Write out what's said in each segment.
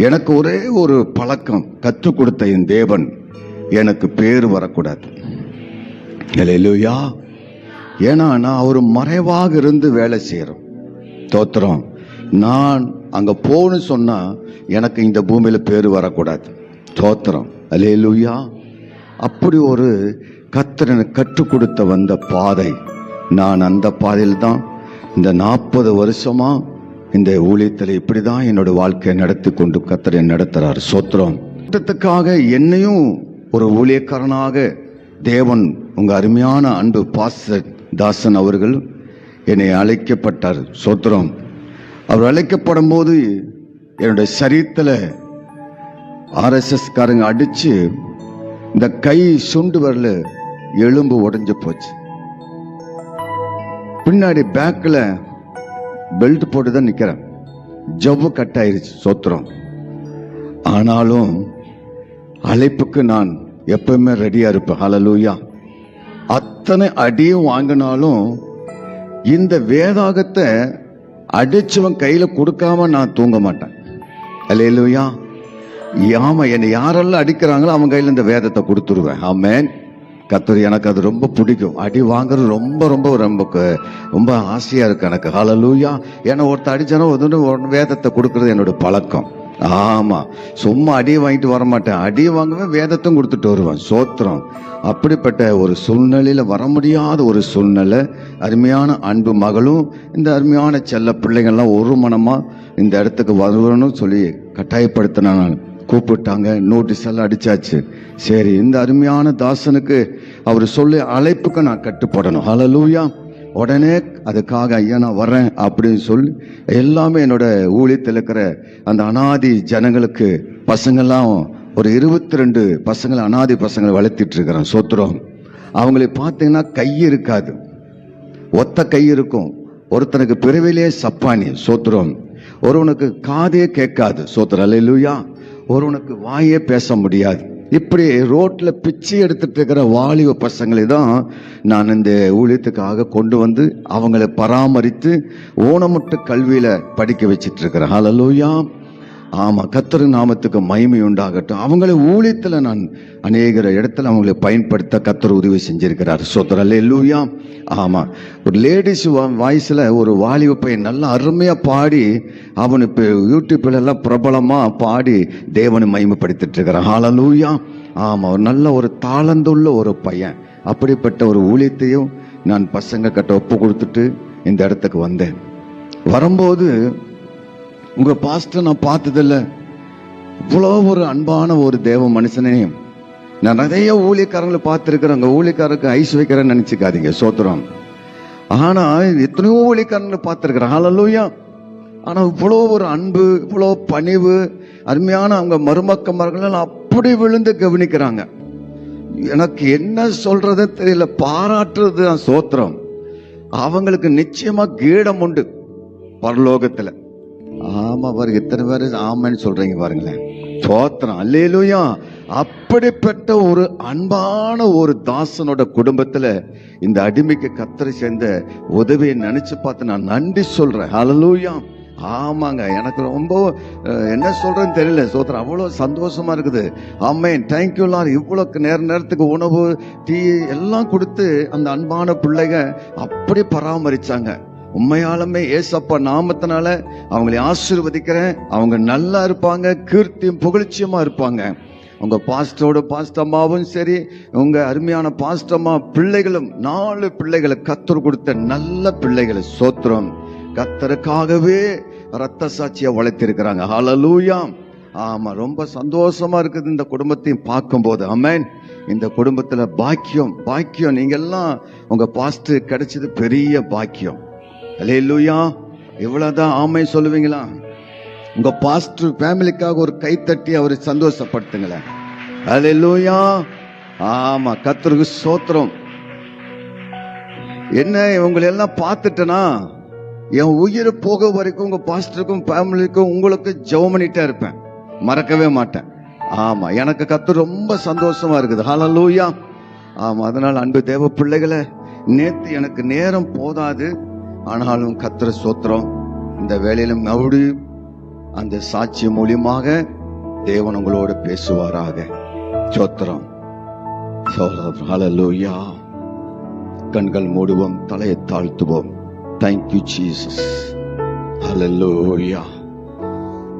எனக்கு ஒரே ஒரு பழக்கம் கற்றுக் கொடுத்த என் தேவன், எனக்கு பேர் வரக்கூடாது. அல்லேலூயா. ஏன்னா நான் ஒரு மறைவாக இருந்து வேலை செய்யறோம். தோத்திரம். நான் அங்க போன்னு சொன்னா எனக்கு இந்த பூமியில பேர் வரக்கூடாது. தோத்திரம். அல்லேலூயா. அப்படி ஒரு கர்த்தர் கற்றுக் கொடுத்த வந்த பாதை. நான் அந்த பாதையில் தான் இந்த 40 வருஷமா இந்த ஊழியத்தில் இப்படிதான் என்னோட வாழ்க்கையை நடத்தி கொண்டு கர்த்தர் நடத்துறார். சோத்திரம். திட்டத்துக்காக என்னையும் ஒரு ஊழியக்காரனாக தேவன், உங்க அருமையான அன்பு பாஸ்டர் தாசன் அவர்கள் என்னை அழைக்கப்பட்டார். சோத்திரம். அவர் அழைக்கப்படும் போது என்னுடைய சரீரத்தில் RSS காரங்க அடிச்சு இந்த கை சுண்டு வரல எலும்பு உடைஞ்சு போச்சு. பின்னாடி பேக்ல பெல்ட் போட்டு தான் நிக்கிறேன். ஜவ்வு கட் ஆயிருச்சு. சோத்திரம். ஆனாலும் அழைப்புக்கு நான் எப்பவுமே ரெடியா இருப்பேன். ஹல்லேலூயா. அத்தனை அடியும் வாங்கினாலும் இந்த வேதாகத்தை அடிச்சவன் கையில கொடுக்காம நான் தூங்க மாட்டேன். ஹல்லேலூயா. ஆமா, என்னை யாரெல்லாம் அடிக்கிறாங்களோ அவன் கையில இந்த வேதத்தை கொடுத்துருவேன். ஆமென். கர்த்தர் எனக்கு அது ரொம்ப பிடிக்கும். அடி வாங்குறது ரொம்ப ரொம்ப ரொம்ப ரொம்ப ஆசையா இருக்கு எனக்கு. ஹல்லேலூயா. ஏன்னா ஒருத்தர் அடிச்சாலும் வேதத்தை கொடுக்கறது என்னோட பழக்கம். ஆமா, சும்மா அடி வாங்கிட்டு வர மாட்டேன். அடி வாங்குவேன், வேதத்தையும் கொடுத்துட்டு வருவேன். சோத்திரம். அப்படிப்பட்ட ஒரு சூழ்நிலையில வர முடியாத ஒரு சூழ்நிலை. அருமையான அன்பு மகளும் இந்த அருமையான செல்ல பிள்ளைங்கள்லாம் ஒரு மனமா இந்த இடத்துக்கு வரணும்னு சொல்லி கட்டாயப்படுத்தின கூப்பிட்டாங்க. நோட்டீஸ் எல்லாம் அடிச்சாச்சு. சரி, இந்த அருமையான தாசனுக்கு அவர் சொல்லி அழைப்புக்கு நான் கட்டுப்படணும். ஹல்லேலூயா. உடனே அதுக்காக ஐயா நான் வர்றேன் அப்படின்னு சொல்லி எல்லாமே என்னோட ஊழியத்தில் இருக்கிற அந்த அனாதி ஜனங்களுக்கு பசங்கள்லாம் ஒரு 22 பசங்களை அனாதி பசங்களை வளர்த்திட்டு இருக்கிறேன். சோத்திரம். அவங்களை பார்த்தீங்கன்னா கை இருக்காது, ஒத்த கை இருக்கும். ஒருத்தனுக்கு பிறவிலே சப்பானி. சோத்திரம். ஒருவனுக்கு காதே கேட்காது. சோத்திரம். அல்லேலூயா. ஒருவனுக்கு வாயே பேச முடியாது. இப்படி ரோட்ல பிச்சை எடுத்துட்டு இருக்கிற வாலிப பசங்களை தான் நான் இந்த ஊழியத்துக்காக கொண்டு வந்து அவங்களை பராமரித்து ஊனமுட்டு கல்வியில படிக்க வச்சிட்டு இருக்கிறேன். ஹல்லேலூயா. ஆமா, கர்த்தர் நாமத்துக்கு மகிமை உண்டாகட்டும். அவங்களை ஊழியத்துல நான் அநேக இடத்துல அவங்களை பயன்படுத்த கர்த்தர் உதவி செஞ்சிருக்கிறார். சோத்திரம். அல்லேலூயா. ஆமா, ஒரு லேடிஸ் வாய்ஸ்ல ஒரு வாலிப பையன் நல்லா அருமையா பாடி அவன் இப்ப யூடியூப்ல எல்லாம் பிரபலமா பாடி தேவனை மகிமைப்படுத்திட்டு இருக்கிறான். ஹல்லேலூயா. ஆமா, ஒரு நல்ல ஒரு தாளந்துள்ள ஒரு பையன். அப்படிப்பட்ட ஒரு ஊழியத்தையும் நான் பசங்க கிட்ட ஒப்பு கொடுத்துட்டு இந்த இடத்துக்கு வந்தேன். வரும்போது உங்க பாஸ்டர் நான் பார்த்ததில்ல, இவ்வளோ ஒரு அன்பான ஒரு தேவ மனுஷனையும் நான் நிறைய ஊழியக்காரங்களை பார்த்துருக்கிறேன். அங்கே ஊழியக்காரருக்கு ஐஸ் வைக்கிறேன்னு நினைச்சுக்காதீங்க. சோத்திரம். ஆனா எத்தனையோ ஊழியக்காரங்களை பார்த்துருக்கிறேன். ஹல்லேலூயா. ஆனா இவ்வளோ ஒரு அன்பு, இவ்வளோ பணிவு, அருமையான அவங்க மருமக்கமார்கள் அப்படி விழுந்து கவனிக்கிறாங்க. எனக்கு என்ன சொல்றது தெரியல. பாராட்டுறது தான். சோத்திரம். அவங்களுக்கு நிச்சயமா கீடம் உண்டு பரலோகத்துல. ஆமா பாருங்க, இத்தனை பேரு ஆமான்னு சொல்றீங்க பாருங்களேன். சோத்திரம். அல்லேலூயா. அப்படிப்பட்ட ஒரு அன்பான ஒரு தாசனோட குடும்பத்துல இந்த அடிமைக்கு கர்த்தரை சேர்ந்த உதவியை நினைச்சு பார்த்து நான் நன்றி சொல்றேன். ஹல்லேலூயா. ஆமாங்க, எனக்கு ரொம்ப என்ன சொல்றேன்னு தெரியல. சோத்திரம். அவ்வளவு சந்தோஷமா இருக்குது. ஆமென். Thank you lord. இவ்வளவு நேரத்துக்கு உணவு, டீ எல்லாம் கொடுத்து அந்த அன்பான பிள்ளைங்க அப்படி பராமரிச்சாங்க. உண்மையாலுமே ஏசப்பா நாமத்தினால அவங்களை ஆசீர்வதிக்கிறேன். அவங்க நல்லா இருப்பாங்க, கீர்த்தியும் புகழ்ச்சியுமா இருப்பாங்க. உங்க பாஸ்டரோட பாஸ்டம்மாவும் சரி, உங்க அருமையான பாஸ்டம்மா பிள்ளைகளும் 4 பிள்ளைகளை கர்த்தர் கொடுத்த நல்ல பிள்ளைகளை. சோத்திரம். கர்த்தருக்காகவே ரத்த சாட்சியா வளர்த்திருக்கிறாங்க. ஹல்லேலூயா. ஆமா, ரொம்ப சந்தோஷமா இருக்குது இந்த குடும்பத்தையும் பார்க்கும் போது. ஆமென். இந்த குடும்பத்துல பாக்கியம் பாக்கியம். நீங்க எல்லாம் உங்க பாஸ்டர் கிடைச்சது பெரிய பாக்கியம். அல்லேலூயா. இவ்வளவுதான் ஆமை சொல்லுவீங்களா? உங்க பாஸ்டர் ஃபேமிலிக்காக ஒரு கை தட்டி அவரை சந்தோஷப்படுத்துங்களேன். அல்லேலூயா. ஆமா, கர்த்தருக்கு ஸ்தோத்திரம். என்ன இவங்களை எல்லாம் பார்த்துட்டேனா என் உயிர் போக வரைக்கும் உங்க பாஸ்டருக்கும் ஃபேமிலிக்கும் உங்களுக்கு ஜெபம் பண்ணிட்டே இருப்பேன், மறக்கவே மாட்டேன். ஆமா, எனக்கு கர்த்தர் ரொம்ப சந்தோஷமா இருக்குது. ஹல்லேலூயா. ஆமா, அதனால அன்பு தேவ பிள்ளைகளை, நேத்து எனக்கு நேரம் போதாது, ஆனாலும் கர்த்தர் ஸ்தோத்திரம். இந்த வேளையில மறுபடியும் அந்த சாட்சி மூலியமாக தேவன் உங்களோடு பேசுவாராக. ஸ்தோத்திரம். ஹல்லேலூயா. கண்கள் மூடுவோம், தலையை தாழ்த்துவோம். Thank you Jesus. ஹல்லேலூயா.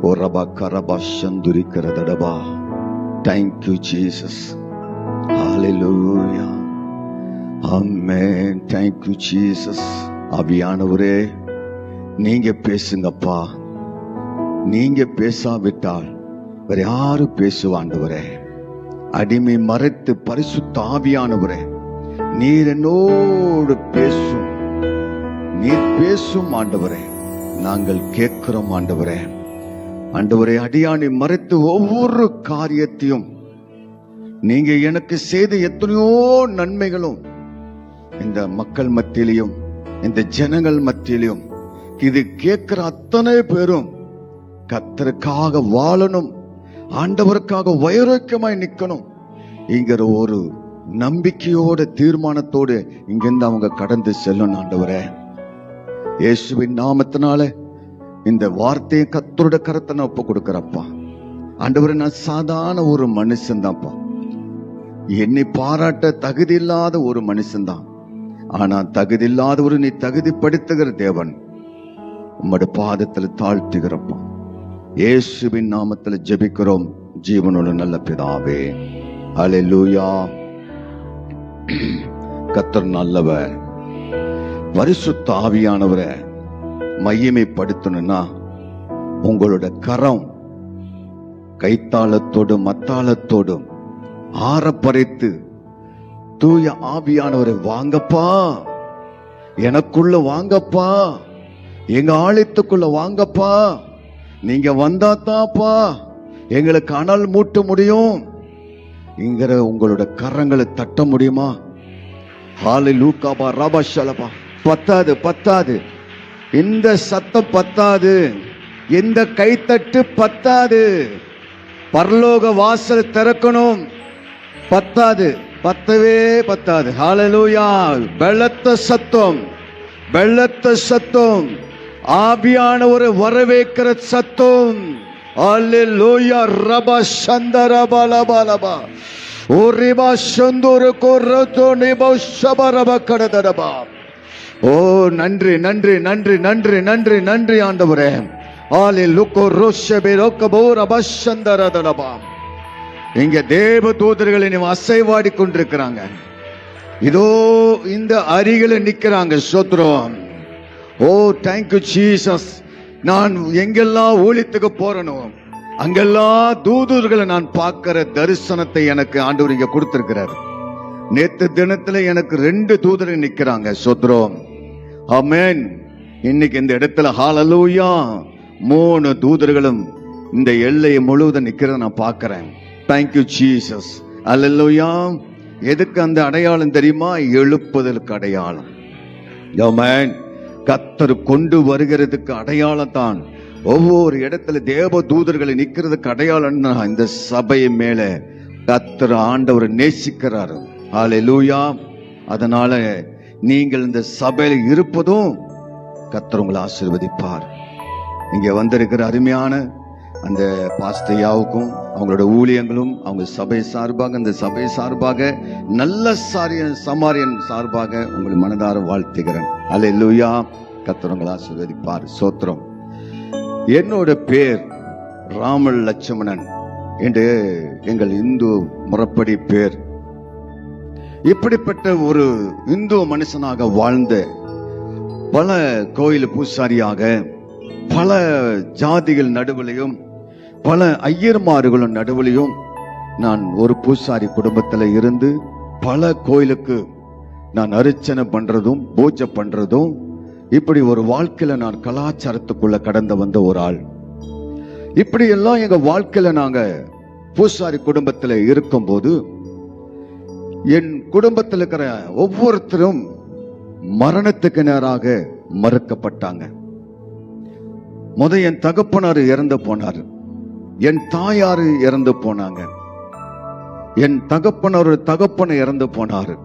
ஓரபா கரபா சந்துரி கரதடபா. Thank you Jesus. Hallelujah. Amen. Thank you Jesus. ஆவியானவரே, நீங்க பேசுங்கப்பா. நீங்க பேசாவிட்டால் வேற யாரு பேசுவாண்டவரே? அடிமை மறைத்து பரிசுத்த ஆவியானவரே, நீர் என்னோடு பேசும். நீர் பேசும் ஆண்டவரே. நாங்கள் கேட்கிறோம் ஆண்டவரே. ஆண்டவரே, அடியானை மறைத்து ஒவ்வொரு காரியத்தையும் நீங்க எனக்கு செய்த எத்தனையோ நன்மைகளும் இந்த மக்கள் மத்தியிலையும் இந்த ஜனங்கள் மத்தியிலையும் இது கேட்கிற அத்தனை பேரும் கர்த்தருக்காக வாழணும், ஆண்டவருக்காக வைராக்கியமாய் நிக்கணும் என்கிற ஒரு நம்பிக்கையோட தீர்மானத்தோடு இங்கிருந்து அவங்க கடந்து செல்லணும் ஆண்டவரே. இயேசுவின் நாமத்தினால இந்த வார்த்தையை கர்த்தருடைய கரத்தை நான் ஒப்பு கொடுக்கிறப்பா. ஆண்டவரே, நான் சாதாரண ஒரு மனுஷன் தான்ப்பா. என்னை பாராட்ட தகுதி இல்லாத ஒரு மனுஷன் தான். ஆனா தகுதி இல்லாதவரு நீ தகுதிப்படுத்துகிற தேவன். உம்முடைய பாதத்தில் தாழ்த்துகிறப்பா. இயேசுவின் நாமத்தில் ஜெபிக்கிறோம் ஜீவனோட நல்ல பிதாவே. ஹல்லேலூயா. கர்த்தர் நல்லவர். பரிசுத்த ஆவியானவரை மகிமைப்படுத்தணும்னா உங்களோட கரம் கைத்தாளத்தோடும் மத்தாளத்தோடும் ஆரப்பறைத்து தூய ஆவியானவரை வாங்கப்பா, எனக்குள்ள வாங்கப்பா, எங்க ஆலயத்துக்குள்ள வாங்கப்பா, நீங்க வந்தாத்தாப்பா எங்களுக்கு அனல் மூட்ட முடியும் இங்கிற உங்களோட கரங்களை தட்ட முடியுமா? ஹல்லேலூயா. ரபஷலபா. பத்தாது, பத்தாது. இந்த சத்தம் பத்தாது, இந்த கைத்தட்டு பத்தாது. பரலோக வாசல் திறக்கணும். பத்தாது, பத்தவே பத்தாது. ஹல்லேலூயா. பலத்த சத்தம், பலத்த சத்தம், ஆவியானவரை வரவேற்கிற சத்தம். ஹல்லேலூயா. ரபா சந்தரபலபலபா ஓரிபா சந்தூர கோரதோ நிபோ ஷபரப கடதடபா. ஓ நன்றி, நன்றி, நன்றி, நன்றி, நன்றி, நன்றி ஆண்டவரே. ஹல்லேலூயா. ரோஷபே ரோகபோ ரபா சந்தரதடபா. இங்க தேவ தூதர்களை அசைவாடி கொண்டிருக்கிறாங்க. இதோ இந்த அருகில நிக்கிறாங்க. ஸ்தோத்திரம். ஓ தேங்க்யூ ஜீசஸ். நான் எங்கெல்லாம் ஊழியத்துக்கு போறனோ அங்கெல்லாம் தூதர்களை நான் பார்க்கிற தரிசனத்தை எனக்கு ஆண்டவர் இங்க கொடுத்திருக்கிறார். நேத்து தினத்துல எனக்கு 2 தூதர்கள் நிக்கிறாங்க. ஸ்தோத்திரம். ஆமென். இன்னைக்கு இந்த இடத்துல ஹல்லேலூயா 3 தூதர்களும் இந்த எல்லையை முழுவதும் நிக்கிறத நான் பார்க்கிறேன். Thank you Jesus. ஹல்லேலூயா. எதுக்கு அந்த அடையாளம் தெரியுமா? எழுப்புதலுக்கு அடையாளம். ஆமென். கர்த்தர் கொண்டு வருகிறதுக்கு அடையாளம் தான். ஒவ்வொரு இடத்துல தேவ தூதர்களை நிக்கிறதுக்கு அடையாளம். இந்த சபை மேல கர்த்தர் ஆண்டவர் நேசிக்கிறார். ஹல்லேலூயா. அதனால நீங்கள் இந்த சபையில இருப்பதும் கர்த்தர் உங்களை ஆசீர்வதிப்பார். இங்க வந்திருக்கிற அருமையான அந்த பாஸ்தையாவுக்கும் அவங்களோட ஊழியங்களும் அவங்க சபை சார்பாக இந்த சபை சார்பாக நல்ல சமாரியன் சார்பாக உங்களை மனதார வாழ்த்துகிறேன். ஹல்லேலூயா. கர்த்தர் உங்களை ஆசீர்வதிப்பார். ஸ்தோத்திரம். என்னோட பேர் ராமல் லட்சுமணன் என்று எங்கள் இந்து முறைப்படி பேர். இப்படிப்பட்ட ஒரு இந்து மனுஷனாக வாழ்ந்த, பல கோயில் பூசாரியாக, பல ஜாதிகள் நடுவிலையும் பல ஐயர்மார்களும் நடுவிலையும் நான் ஒரு பூசாரி குடும்பத்தில் இருந்து பல கோயிலுக்கு நான் அர்ச்சனை பண்றதும் பூஜை பண்றதும், இப்படி ஒரு வாழ்க்கையில நான் கலாச்சாரத்துக்குள்ள கடந்து வந்த ஒரு ஆள். இப்படி எல்லாம் எங்க வாழ்க்கையில நாங்க பூசாரி குடும்பத்தில் இருக்கும்போது என் குடும்பத்தில் இருக்கிற ஒவ்வொருத்தரும் மரணத்துக்கு நேராக மறுக்கப்பட்டாங்க. என் தகப்பனார் இறந்து போனாரு, என் தாயாரு இறந்து போனாங்க, என் தகப்பனை இறந்து போனாரு.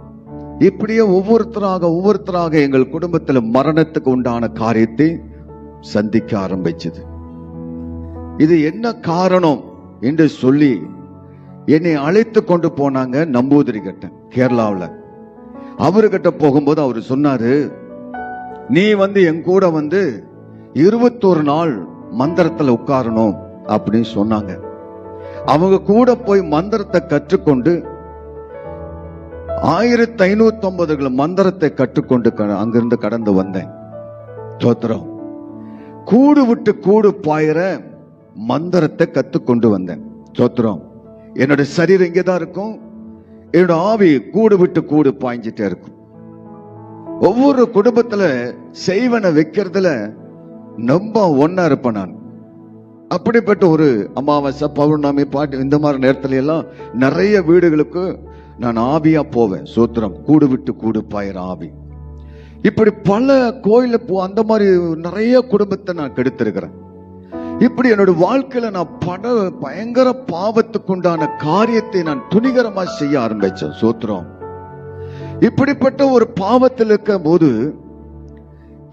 இப்படியே ஒவ்வொருத்தராக எங்கள் குடும்பத்தில் மரணத்துக்கு உண்டான காரியத்தை சந்திக்க ஆரம்பிச்சது. இது என்ன காரணம் என்று சொல்லி என்னை அழைத்து கொண்டு போனாங்க நம்பூதிரி கிட்ட, கேரளாவில். அவர்கிட்ட போகும்போது அவர் சொன்னாரு, நீ என் கூட 21 நாள் மந்திரத்துல உட்காரணும் அப்படின்னு சொன்னாங்க. அவங்க கூட போய் மந்திரத்தை கற்றுக்கொண்டு 1550 மந்திரத்தை கற்றுக்கொண்டு அங்கிருந்து கடந்து வந்தேன். ஸ்தோத்திரம். கூடு விட்டு கூடு பாயிர மந்திரத்தை கத்துக்கொண்டு வந்தேன். ஸ்தோத்திரம். என்னோட சரீரம் இங்கதான் இருக்கும், என்னோட ஆவி கூடு விட்டு கூடு பாய்ஞ்சிட்டே இருக்கும். ஒவ்வொரு குடும்பத்துல செய்வனை வைக்கிறதுல ரொம்ப ஒன்னா இருப்பேன் நான். அப்படிப்பட்ட ஒரு அமாவாசை, பௌர்ணமி, பாட்டு இந்த மாதிரி நேரத்துல எல்லாம் நிறைய வீடுகளுக்கு நான் ஆவியா போவேன். சூத்திரம். கூடு விட்டு கூடு பாயிர ஆவி. இப்படி பல கோயில அந்த மாதிரி நிறைய குடும்பத்தை நான் கெடுத்திருக்கிறேன். இப்படி என்னோட வாழ்க்கையில நான் பயங்கர பாவத்துக்குண்டான காரியத்தை நான் துணிகரமா செய்ய ஆரம்பிச்சேன். சூத்திரம். இப்படிப்பட்ட ஒரு பாவத்தில் இருக்கும் போது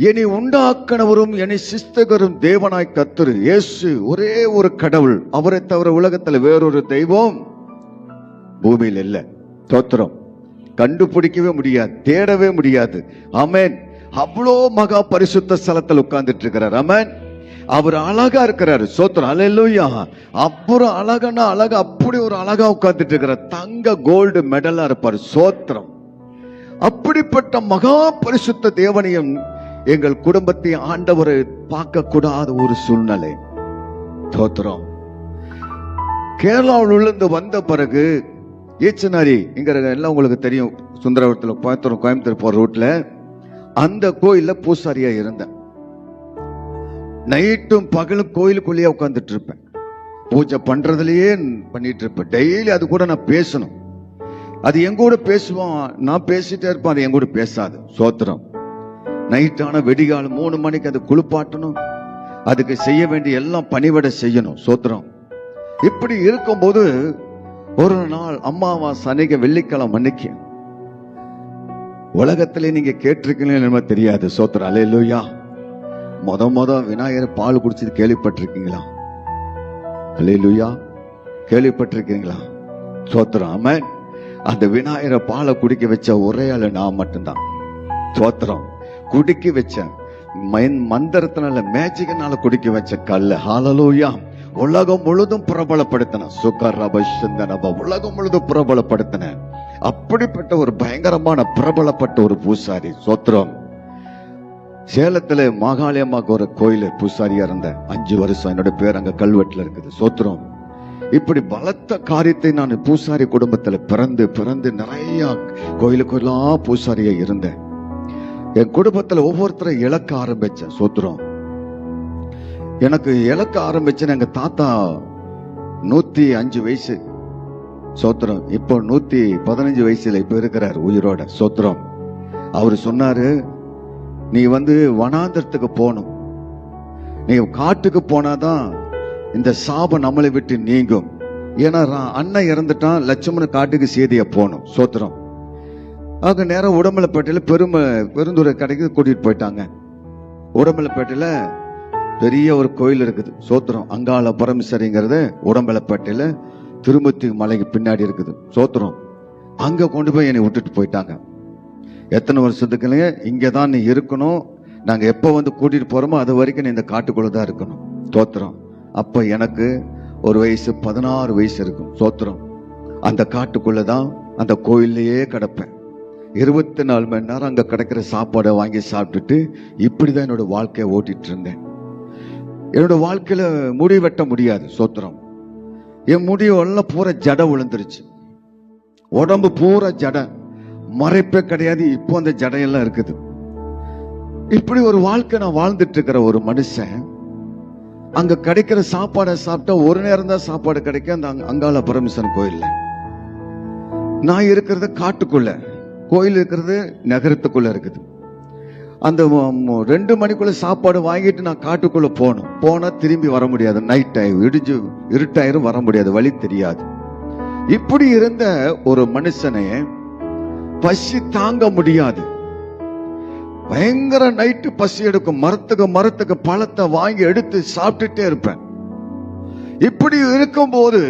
என்னை உண்டாக்கினவரும் என்னை சிஸ்தகரும் தேவனாய் கர்த்தர் இயேசு ஒரே ஒரு கடவுள். அவரை தவிர உலகத்துல வேறொரு தெய்வம் பூமியில் இல்லை. ஸ்தோத்திரம். கண்டுபிடிக்கவே முடியாது, தேடவே முடியாது. ஆமென். அவ்வளோ மகா பரிசுத்த ஸ்தலத்தில் உட்கார்ந்துட்டு இருக்கிறார். ஆமென். அவர் அழகா இருக்கிறாரு. ஸ்தோத்திரம். அல்லேலூயா. அப்புறம் அழகா அப்படி ஒரு அழகா உட்கார்ந்துட்டு இருக்கிறார். தங்க கோல்டு மெடலா இருப்பார். ஸ்தோத்திரம். அப்படிப்பட்ட மகா பரிசுத்த தேவனையும் எங்கள் குடும்பத்தை ஆண்டவரை பார்க்க கூடாத ஒரு சூழ்நிலை. ஸ்தோத்திரம். கேரளாவில் இருந்து வந்த பிறகு ஈச்சனாரி இங்க எல்லாம் உங்களுக்கு தெரியும், சுந்தரவரத்தில் கோயம்புத்தூர் போற ரூட்ல அந்த கோயில்ல பூசாரியா இருந்தேன். நைட்டும் பகலும் கோயிலுக்குள்ளேயே உட்கார்ந்துட்டு இருப்பேன். பூஜை பண்றதுலயே பண்ணிட்டு இருப்பேன். டெய்லி அது கூட நான் பேசணும். அது என் கூட பேசுவான், நான் பேசிட்டே இருப்பேன், அது என் கூட பேசாது. சோத்திரம். நைட்டான வெடிகால 3 மணிக்கு அது குளிப்பாட்டணும், அதுக்கு செய்ய வேண்டிய எல்லாம் பணிவிட செய்யணும். சோத்திரம். இப்படி இருக்கும்போது ஒரு நாள் அமாவாசை அன்னைக்கு, வெள்ளிக்கிழமை அன்னைக்கு, உலகத்திலே நீங்க கேட்டிருக்கீங்களா தெரியாது. சோத்திரம். அல்லேலூயா. முத விநாயகர் பால் குடிச்சது கேள்விப்பட்டிருக்கீங்களா? அல்லேலூயா. கேள்விப்பட்டிருக்கீங்களா? சோத்திரம். ஆமென். அந்த விநாயகரை பாலை குடிக்க வச்ச ஒரே ஆளு நான் மட்டும்தான். சோத்திரம். குடிக்க வச்ச மந்திரத்தினால, மேஜிக்னால குடிக்க வச்ச கல்ல. ஹல்லேலூயா. உலகம் முழுதும் பிரபலப்படுத்தின உலகம் முழுதும் பிரபலப்படுத்தின அப்படிப்பட்ட ஒரு பயங்கரமான பிரபலப்பட்ட ஒரு பூசாரி. சோத்திரம். சேலத்துல மாகாளியம்மாக்கு ஒரு கோயில் பூசாரியா இருந்த 5 வருஷம். என்னோட பேர் அங்க கல்வெட்டுல இருக்குது. சோத்திரம். இப்படி பலத்த காரியத்தை நான் பூசாரி குடும்பத்துல பிறந்து நிறைய கோயிலுக்கெல்லாம் பூசாரியா இருந்தேன். என் குடும்பத்துல ஒவ்வொருத்தரை இழக்க ஆரம்பிச்சேன். சோத்திரம். எனக்கு இழக்க ஆரம்பிச்சேன். எங்க தாத்தா 105 வயசு. சோத்திரம். இப்போ 115 வயசுல இப்ப இருக்கிறார் உயிரோட. சோத்திரம். அவரு சொன்னாரு, நீ வனாந்தரத்துக்கு போகணும், நீ காட்டுக்கு போனாதான் இந்த சாபம் நம்மளை விட்டு நீங்கும். ஏன்னா அண்ணன் இறந்துட்டான், லட்சுமணன் காட்டுக்கு சேதிய போகணும். சோத்திரம். அங்க நேரம் உடம்பலப்பேட்டையில பெருந்துறை கடைக்கு கூட்டிட்டு போயிட்டாங்க. உடம்பலப்பேட்டையில பெரிய ஒரு கோயில் இருக்குது. சோத்திரம். அங்காள பரமேஸ்வரிங்கிறது உடம்பலப்பேட்டையில திருமூர்த்தி மலைக்கு பின்னாடி இருக்குது. சோத்திரம். அங்க கொண்டு போய் என்னை விட்டுட்டு போயிட்டாங்க. எத்தனை வருஷத்துக்கு இங்கதான் நீ இருக்கணும், நாங்க எப்ப கூட்டிட்டு போறோமோ அது வரைக்கும் நீ இந்த காட்டுக்குள்ளதான் இருக்கணும். ஸ்தோத்திரம். அப்ப எனக்கு ஒரு வயசு 16 வயசு இருக்கும். சோத்திரம். அந்த காட்டுக்குள்ளதான் அந்த கோயிலையே கிடப்பேன். 24 மணி நேரம் அங்க கிடைக்கிற சாப்பாடை வாங்கி சாப்பிட்டுட்டு இப்படிதான் என்னோட வாழ்க்கையை ஓட்டிட்டு இருந்தேன். என்னோட வாழ்க்கையில முடி வெட்ட முடியாது. சோத்திரம். என் முடிவெல்லாம் பூரா ஜடை விழுந்துருச்சு. உடம்பு பூரா ஜடை, மறைப்பே கிடையாது. இப்போ அந்த ஜடையெல்லாம் இருக்குது. இப்படி ஒரு வாழ்க்கை நான் வாழ்ந்துட்டு இருக்கிற ஒரு மனுஷன், அங்க கிடைக்கிற சாப்பாடை சாப்பிட்டா ஒரு நேரம் தான் சாப்பாடு கிடைக்கும். அந்த அங்காள பரமேஸ்வரன் கோயில்ல நான் இருக்கிறது காட்டுக்குள்ள, கோயில் இருக்கிறது நகரத்துக்குள்ள இருக்குது. அந்த 2 மணிக்குள்ள சாப்பாடு வாங்கிட்டு நான் காட்டுக்குள்ள போனா திரும்பி வர முடியாது. நைட் ஆயிரும், இருட்டாயிரும், வர முடியாது, வழி தெரியாது. இப்படி இருந்த ஒரு மனுஷனை பசி தாங்க முடியாது. பயங்கர நைட்டு பசி எடுக்கும். மரத்துக்கு பழத்தை வாங்கி எடுத்து சாப்பிட்டுட்டே இருப்பேன். இப்படி இருக்கும்போது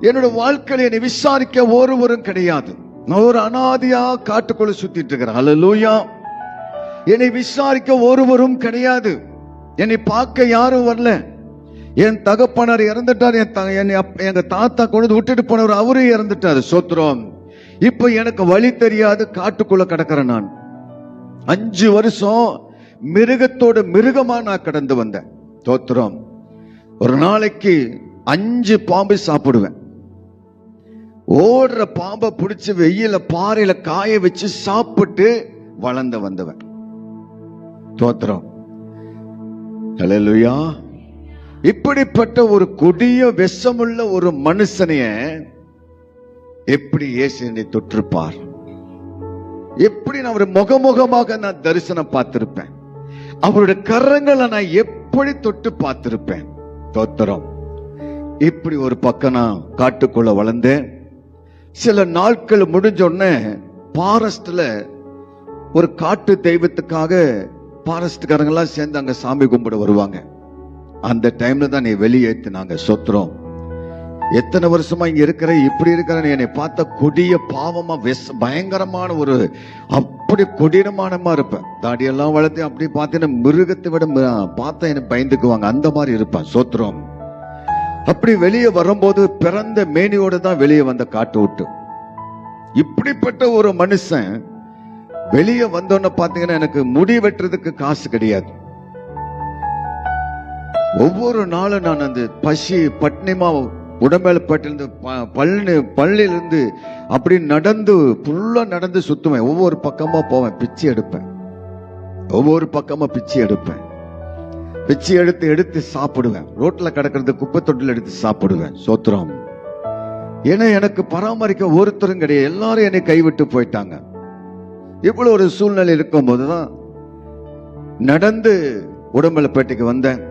என்னோட வாழ்க்கையில என்னை விசாரிக்க ஒருவரும் கிடையாது. நான் ஒரு அனாதையா காட்டுக்குள்ள சுத்திட்டு இருக்கிறேன். ஹல்லேலூயா. என்னை விசாரிக்க ஒருவரும் கிடையாது. என்னை பார்க்க யாரும் வரல. என் தகப்பனார் இறந்துட்டார். எங்க தாத்தா கொண்டு விட்டுட்டு போனவர் அவரே இறந்துட்டாரு. சோத்திரம். இப்ப எனக்கு வழி தெரியாது, காட்டுக்குள்ள கிடக்கிறேன். நான் 5 வருஷம் மிருகத்தோட மிருகமா நான் கடந்து வந்தேன். சோத்திரம். ஒரு நாளைக்கு 5 பாம்பு சாப்பிடுவேன். ஓடுற பாம்பை பிடிச்சு வெயில பாறையில காய வச்சு சாப்பிட்டு வளர்ந்து வந்தவன். தோத்திரம். ஹல்லேலூயா. இப்படிப்பட்ட ஒரு கொடிய விஷமுள்ள ஒரு மனுஷனைய எப்படி இயேசு என்னை தொற்றுப்பார்? எப்படி நான் அவரை முகமுகமாக நான் தரிசனம் பார்த்திருப்பேன். அவருடைய கரங்களை நான் எப்படி தொட்டு பார்த்திருப்பேன். தோத்திரம். இப்படி ஒரு பக்கம் நான் காட்டுக்குள்ள வளர்ந்தேன். சில நாட்கள் முடிஞ்ச உடனே பாரஸ்ட்ல ஒரு காட்டு தெய்வத்துக்காக பாரஸ்ட்காரங்க எல்லாம் சேர்ந்து அங்க சாமி கும்பிட வருவாங்க. அந்த டைம்ல தான் நீ வெளியேற்றினாங்க. சொத்துறோம். எத்தனை வருஷமா இங்க இருக்கிற இப்படி இருக்கிற என்னை பார்த்த கொடிய பாவமா பயங்கரமான ஒரு அப்படி கொடீரமானமா இருப்பேன். தாடியெல்லாம் வளர்த்து அப்படி பார்த்தீங்கன்னா மிருகத்தை விட பார்த்தா எனக்கு பயந்துக்குவாங்க. அந்த மாதிரி இருப்பேன். சோத்திரம். அப்படி வெளியே வரும்போது பிறந்த மேனியோட தான் வெளியே வந்த காட்டு விட்டு. இப்படிப்பட்ட ஒரு மனுஷன் வெளியே வந்தோன்னு பாத்தீங்கன்னா எனக்கு முடி வெட்டுறதுக்கு காசு கிடையாது. ஒவ்வொரு நாளும் நான் அந்த பசி பட்னிமா உடம்பேலப்பட்டிலிருந்து பள்ளியிலிருந்து அப்படி நடந்து ஃபுல்லா நடந்து சுத்துவேன். ஒவ்வொரு பக்கமா போவேன், பிச்சை எடுப்பேன். ஒவ்வொரு பக்கமா பிச்சை எடுப்பேன். பிச்சை எடுத்து சாப்பிடுவேன். ரோட்ல கிடக்கிறது குப்பை தொட்டில் எடுத்து சாப்பிடுவேன். சோத்திரம். ஏன்னா எனக்கு பராமரிக்க ஒருத்தரும் கிடையாது. எல்லாரும் என்னை கைவிட்டு போயிட்டாங்க. இவ்வளவு ஒரு சூழ்நிலை இருக்கும் போதுதான் நடந்து உடம்பலப்பேட்டைக்கு வந்தேன்.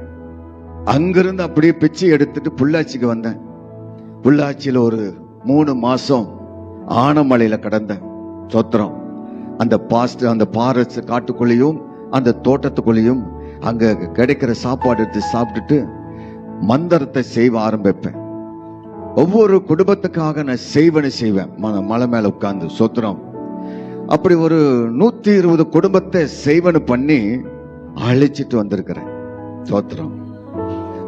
அங்கிருந்து அப்படியே பிச்சை எடுத்துட்டு புள்ளாச்சிக்கு வந்தேன். புள்ளாச்சியில ஒரு 3 மாசம் ஆனமலையில கடந்தேன். சோத்திரம். அந்த பாரஸ் காட்டுக்குள்ளேயும் அந்த தோட்டத்துக்குள்ளேயும் அங்க கிடைக்கிற சாப்பாடு எடுத்து சாப்பிட்டுட்டு மந்திரத்தை செய்வ ஆரம்பிப்பேன். ஒவ்வொரு குடும்பத்துக்காக நான் செய்வேன். மலை மேல உட்கார்ந்து. சோத்திரம். அப்படி ஒரு 120 குடும்பத்தை செய்வனு பண்ணி அழைச்சிட்டு வந்திருக்கிறேன். சோத்திரம்.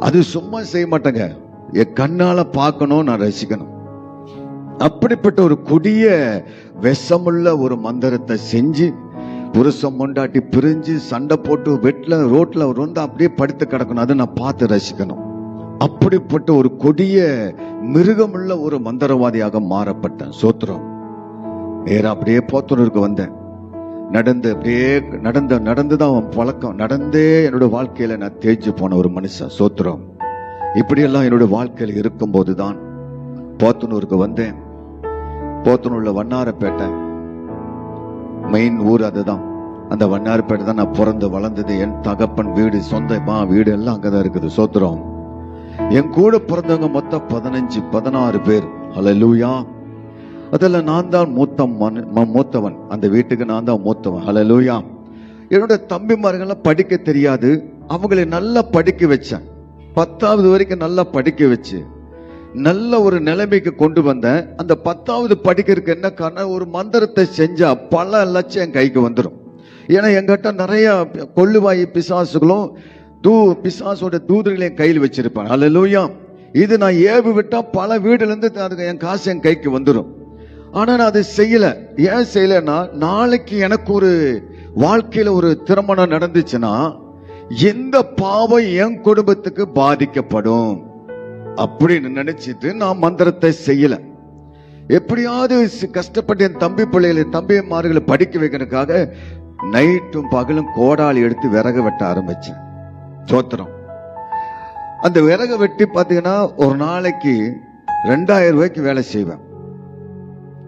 அது சும்மா செய்ய மாட்டேங்க, என் கண்ணால பார்க்கணும், நான் ரசிக்கணும். அப்படிப்பட்ட ஒரு கொடிய விஷமுள்ள ஒரு மந்திரத்தை செஞ்சு புருஷம் பொண்டாட்டி பிரிஞ்சு சண்டை போட்டு ரோட்ல வந்து அப்படியே படுத்து கிடக்கணும். அதை நான் பார்த்து ரசிக்கணும். அப்படிப்பட்ட ஒரு கொடிய மிருகமுள்ள ஒரு மந்திரவாதியாக மாறப்பட்டேன். சோத்திரம். நேரா அப்படியே போத்தனூருக்கு வந்தேன். நடந்துதான் அவன் பழக்கம். நடந்தே என்னோட வாழ்க்கையில நான் தேய்ச்சி போன ஒரு மனுஷன். சோத்திரம். இப்படியெல்லாம் என்னோட வாழ்க்கையில இருக்கும் போதுதான் போத்தனூருக்கு வந்தேன். போத்தனூர்ல வண்ணாரப்பேட்டை மெயின் ஊர். அதுதான் அந்த வண்ணாரப்பேட்டை தான் நான் பிறந்து வளர்ந்தது. என் தகப்பன் வீடு, சொந்த வீடு எல்லாம் அங்கதான் இருக்குது. சோத்திரம். என் கூட பிறந்தவங்க மொத்தம் 16 பேர். ஹல்லேலூயா. அதுல நான் தான் மூத்தவன். அந்த வீட்டுக்கு நான் தான் மூத்தவன். ஹல்லேலூயா. என்னோட தம்பிமார்கள் படிக்க தெரியாது. அவங்களை நல்லா படிக்க வச்சேன். 10வது வரைக்கும் நல்லா படிக்க வச்சு நல்ல ஒரு நிலைமைக்கு கொண்டு வந்தேன். அந்த 10வது படிக்கிறதுக்கு என்ன காரணம்? ஒரு மந்திரத்தை செஞ்சா பல லட்சம் என் கைக்கு வந்துடும். ஏன்னா எங்கிட்ட நிறைய கொள்ளுவாயி பிசாசுகளும் பிசாசோட தூதர்களையும் கையில் வச்சிருப்பேன். ஹல்லேலூயா. இது நான் ஏவி விட்டா பல வீடுல இருந்து என் காசு என் கைக்கு வந்துடும். ஆனா நான் அதை செய்யல. ஏன் செய்யலன்னா, நாளைக்கு எனக்கு ஒரு வாழ்க்கையில ஒரு திருமணம் நடந்துச்சுன்னா எந்த பாவம் என் குடும்பத்துக்கு பாதிக்கப்படும் அப்படின்னு நினைச்சிட்டு நான் மந்திரத்தை செய்யல. எப்படியாவது கஷ்டப்பட்டு என் தம்பிமார்களை படிக்க வைக்கிறதுக்காக நைட்டும் பகலும் கோடாலி எடுத்து விறகு வெட்ட ஆரம்பிச்சேன். சோத்திரம். அந்த விறகு வெட்டி பாத்தீங்கன்னா ஒரு நாளைக்கு 2000 ரூபாய்க்கு வேலை செய்வேன்.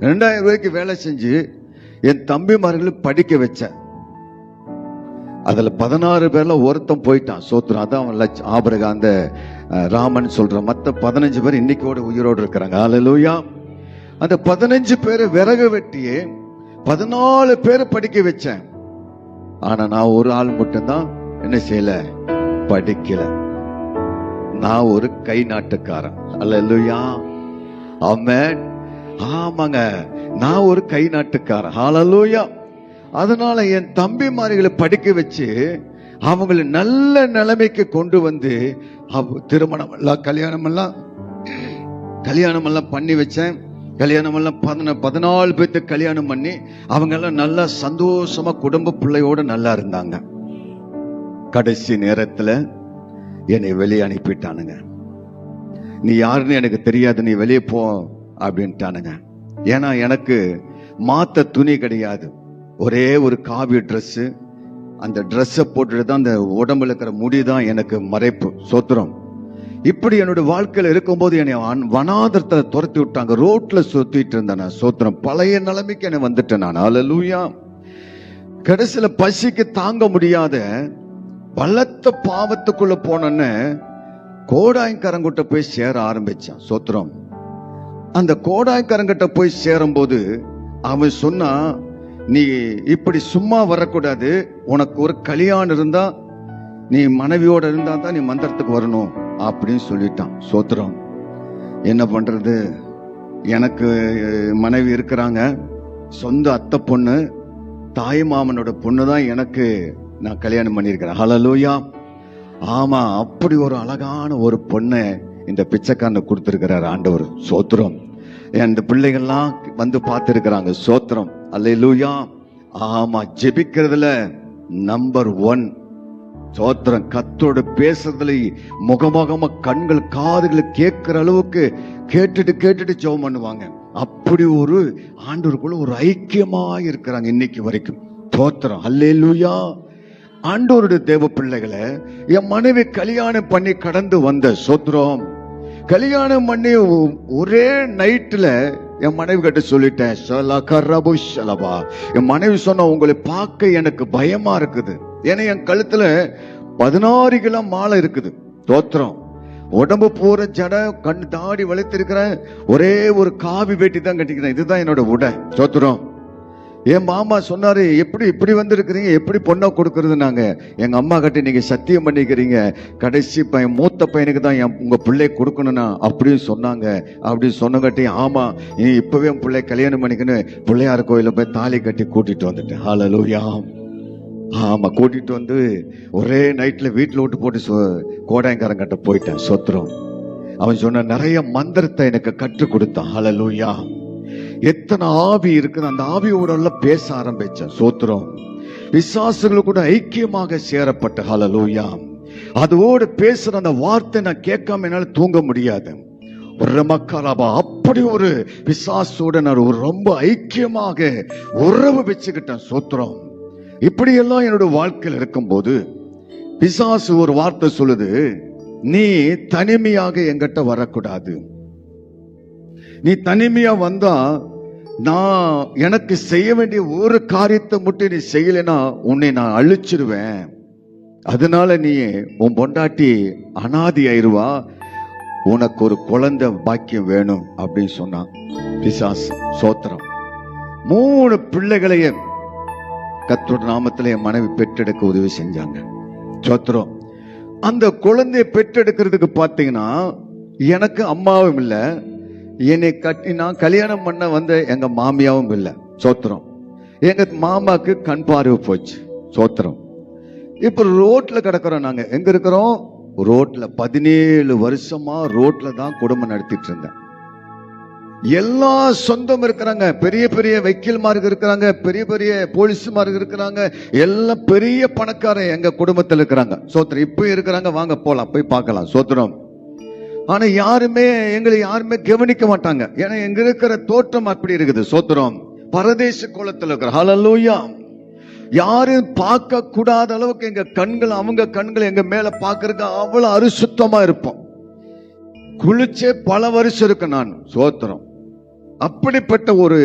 2000 ரூபாய்க்கு வேலை செஞ்சு என் தம்பிமார்களை படிக்க வச்சேன். அதுல 16 பேர்ல ஒருத்தன் போயிட்டான். சோத்திரம். அதான் அவன் ஆபரகா அந்த ராமன் சொல்ற. மத்த 15 பேர் இன்னைக்கோட உயிரோடு இருக்கிறாங்க. ஹல்லேலூயா. அந்த 15 பேரை விறகு வெட்டியே 14 பேரை படிக்க வச்சேன். ஆனா நான் ஒரு ஆள் மட்டும்தான் என்ன செய்யல, படிக்கல. நான் ஒரு கை நாட்டுக்காரன். அல்லேலூயா, ஆமென். ஆமாங்க, நான் ஒரு கை நாட்டுக்காரன். ஹல்லேலூயா. அதனால என் தம்பிமார்களை படிக்க வச்சு அவங்களை நல்ல நிலைமைக்கு கொண்டு வந்து திருமணம் எல்லாம் கல்யாணம் எல்லாம் பண்ணி வச்சேன். கல்யாணம் எல்லாம் 14 பேர்த்து கல்யாணம் பண்ணி அவங்க எல்லாம் நல்லா சந்தோஷமா குடும்ப பிள்ளையோட நல்லா இருந்தாங்க. கடைசி நேரத்துல என்னை வெளியே அனுப்பிட்டானுங்க. நீ யாருன்னு எனக்கு தெரியாது, நீ வெளியே போ அப்படின்ட்டானுங்க. ஏன்னா எனக்கு மாத்த துணி கிடையாது, ஒரே ஒரு காவி ட்ரெஸ். அந்த ட்ரெஸ்ஸை போட்டுட்டு தான் அந்த உடம்புல இருக்கிற முடிதான் எனக்கு மறைப்பு. சோத்திரம். இப்படி என்னுடைய வாழ்க்கையில இருக்கும்போது என்னை வனாந்தரத்தை துரத்தி விட்டாங்க. ரோட்ல சுத்திட்டு இருந்தேன். சோத்திரம். பழைய நிலைமைக்கு என்னை வந்துட்டேன் நான். அல்லேலூயா. கடைசியில பசிக்கு தாங்க முடியாத பலத்த பாவத்துக்குள்ள போனேன்னு கோடாயக்காரங்கிட்ட போய் சேர ஆரம்பிச்சான். சோத்திரம். அந்த கோடாயக்காரங்கிட்ட போய் சேரும் போது அவன் சொன்னா, நீ இப்படி சும்மா வரக்கூடாது, உனக்கு ஒரு கல்யாணம் இருந்தா, நீ மனைவியோட இருந்தா தான் நீ மந்திரத்துக்கு வரணும் அப்படின்னு சொல்லிட்டான். சோத்திரம். என்ன பண்றது, எனக்கு மனைவி இருக்கிறாங்க, சொந்த அத்தை பொண்ணு, தாய் மாமனோட பொண்ணு தான் எனக்கு நான் கல்யாணம் பண்ணியிருக்கிறேன். ஹல்லேலூயா. ஆமா, அப்படி ஒரு அழகான ஒரு பொண்ணை இந்த பிச்சைக்காரனை கொடுத்திருக்கிறார் ஆண்டவர். சோத்திரம். இந்த பிள்ளைகள்லாம் வந்து பார்த்திருக்கிறாங்க. சோத்திரம். அல்லேலூயா. ஆமா, ஜெபிக்கிறதுல நம்பர் 1. சோத்திரம். கர்த்தரோட பேசுறதுல முகமுகமா கண்கள் காதுகளை கேட்கிற அளவுக்கு கேட்டுட்டு ஜெபம் பண்ணுவாங்க. அப்படி ஒரு ஆண்டவருக்குள்ள ஒரு ஐக்கியமா இருக்கிறாங்க இன்னைக்கு வரைக்கும். சோத்திரம். அல்லேலூயா. ஆண்டவருடைய தேவ பிள்ளைகளை, என் மனைவி கல்யாணம் பண்ணி கடந்து வந்த சோத்திரம். கல்யாணம் பண்ணி ஒரே நைட்ல என் மனைவி கிட்ட சொல்லிட்டேன், என் மனைவி சொன்ன, உங்களை பார்க்க எனக்கு பயமா இருக்குது. ஏன்னா என் கழுத்துல 16 கிலோ மாலை இருக்குது. தோத்திரம். உடம்பு பூரா ஜட, கண் தாடி வளைத்திருக்கிறேன், ஒரே ஒரு காவி வேட்டி தான் கட்டிக்கிறேன், இதுதான் என்னோட உடை. தோத்திரம். என் மாமா சொன்னாரு, எப்படி இப்படி வந்திருக்கிறீங்க, எப்படி பொண்ணை கொடுக்கறது? நாங்க எங்க அம்மா கிட்ட நீங்க சத்தியம் பண்ணிக்கிறீங்க, கடைசி பையன் மூத்த பையனுக்கு தான் உங்க பிள்ளை கொடுக்கணும்னா அப்படின்னு சொன்னாங்க. அப்படின்னு சொன்னங்காட்டி, ஆமா நீ இப்பவே உன் பிள்ளை கல்யாணம் பண்ணிக்கணும், பிள்ளையார் கோயில போய் தாலி கட்டி கூட்டிட்டு வந்துட்டேன். ஹல்லேலூயா. ஆமா, கூட்டிட்டு வந்து ஒரே நைட்ல வீட்டுல விட்டு போட்டு கோடாயக்காரங்கிட்ட போயிட்டேன். சொத்திரம். அவன் சொன்ன நிறைய மந்திரத்தை எனக்கு கற்றுக் கொடுத்தான். ஹல்லேலூயா. எத்தனை ஆவி இருக்குது, அந்த ஆவியோட எல்லாம் பேச ஆரம்பிச்சேன். சோத்திரம். விசுவாசிகள் கூட ஐக்கியமாக சேரப்பட்ட. ஹல்லேலூயா. அதோடு பேசுற அந்த வார்த்தை நான் கேட்காம என்னால தூங்க முடியாது. அப்படி ஒரு விசுவாசோட நான் ரொம்ப ஐக்கியமாக உறவு வச்சுக்கிட்டேன். சோத்திரம். இப்படி எல்லாம் என்னோட வாழ்க்கையில் இருக்கும்போது பிசாசு ஒரு வார்த்தை சொல்லுது, நீ தனிமையாக என்கிட்ட வரக்கூடாது. நீ தனிமையா வந்தா நான் எனக்கு செய்ய வேண்டிய ஒரு காரியத்தை மட்டும் நீ செய்யலைன்னா உன்னை நான் அழிச்சிருவேன். அதனால நீ உன் பொண்டாட்டி அனாதி ஆயிருவா, உனக்கு ஒரு குழந்தை பாக்கியம் வேணும் அப்படின்னு சொன்னான் பிசாசு. சோத்திரம். 3 பிள்ளைகளையே கர்த்தருடைய நாமத்திலே என் மனைவி பெற்றெடுக்க உதவி செஞ்சாங்க. சோத்திரம். அந்த குழந்தையை பெற்றெடுக்கிறதுக்கு பாத்தீங்கன்னா எனக்கு அம்மாவும் இல்லை, என்னை நான் கல்யாணம் பண்ண வந்த எங்க மாமியாவும் இல்லை. சோத்திரம். எங்க மாமாக்கு கண் பார்வை போச்சு. சோத்திரம். இப்ப ரோட்ல கிடக்கிறோம். நாங்க எங்க இருக்கிறோம்? ரோட்ல. 17 வருஷமா ரோட்ல தான் குடும்பம் நடத்திட்டு இருந்தேன். எல்லா சொந்தம் இருக்கிறாங்க, பெரிய பெரிய வக்கீல்மார்கள் இருக்கிறாங்க, பெரிய பெரிய போலீஸ்மார்கள் இருக்கிறாங்க, எல்லாம் பெரிய பணக்காரன் எங்க குடும்பத்தில் இருக்கிறாங்க. சோத்திரம். இப்ப இருக்கிறாங்க, வாங்க போலாம் போய் பார்க்கலாம். சோத்திரம். ஆனா எங்களை யாருமே கவனிக்க மாட்டாங்க. ஏன்னா எங்க இருக்கிற தோற்றம் அப்படி இருக்குது. சோத்திரம். பரதேச கோலத்தில் இருக்கிற. ஹல்லேலூயா. யாரும் பார்க்க கூடாத அளவுக்கு எங்க கண்கள், அவங்க கண்கள் எங்க மேல பாக்குறதுக்கு அவ்வளவு அரிசுத்தமா இருப்போம். குளிச்சே பல வருஷம் இருக்கு நான். சோத்திரம். அப்படிப்பட்ட ஒரு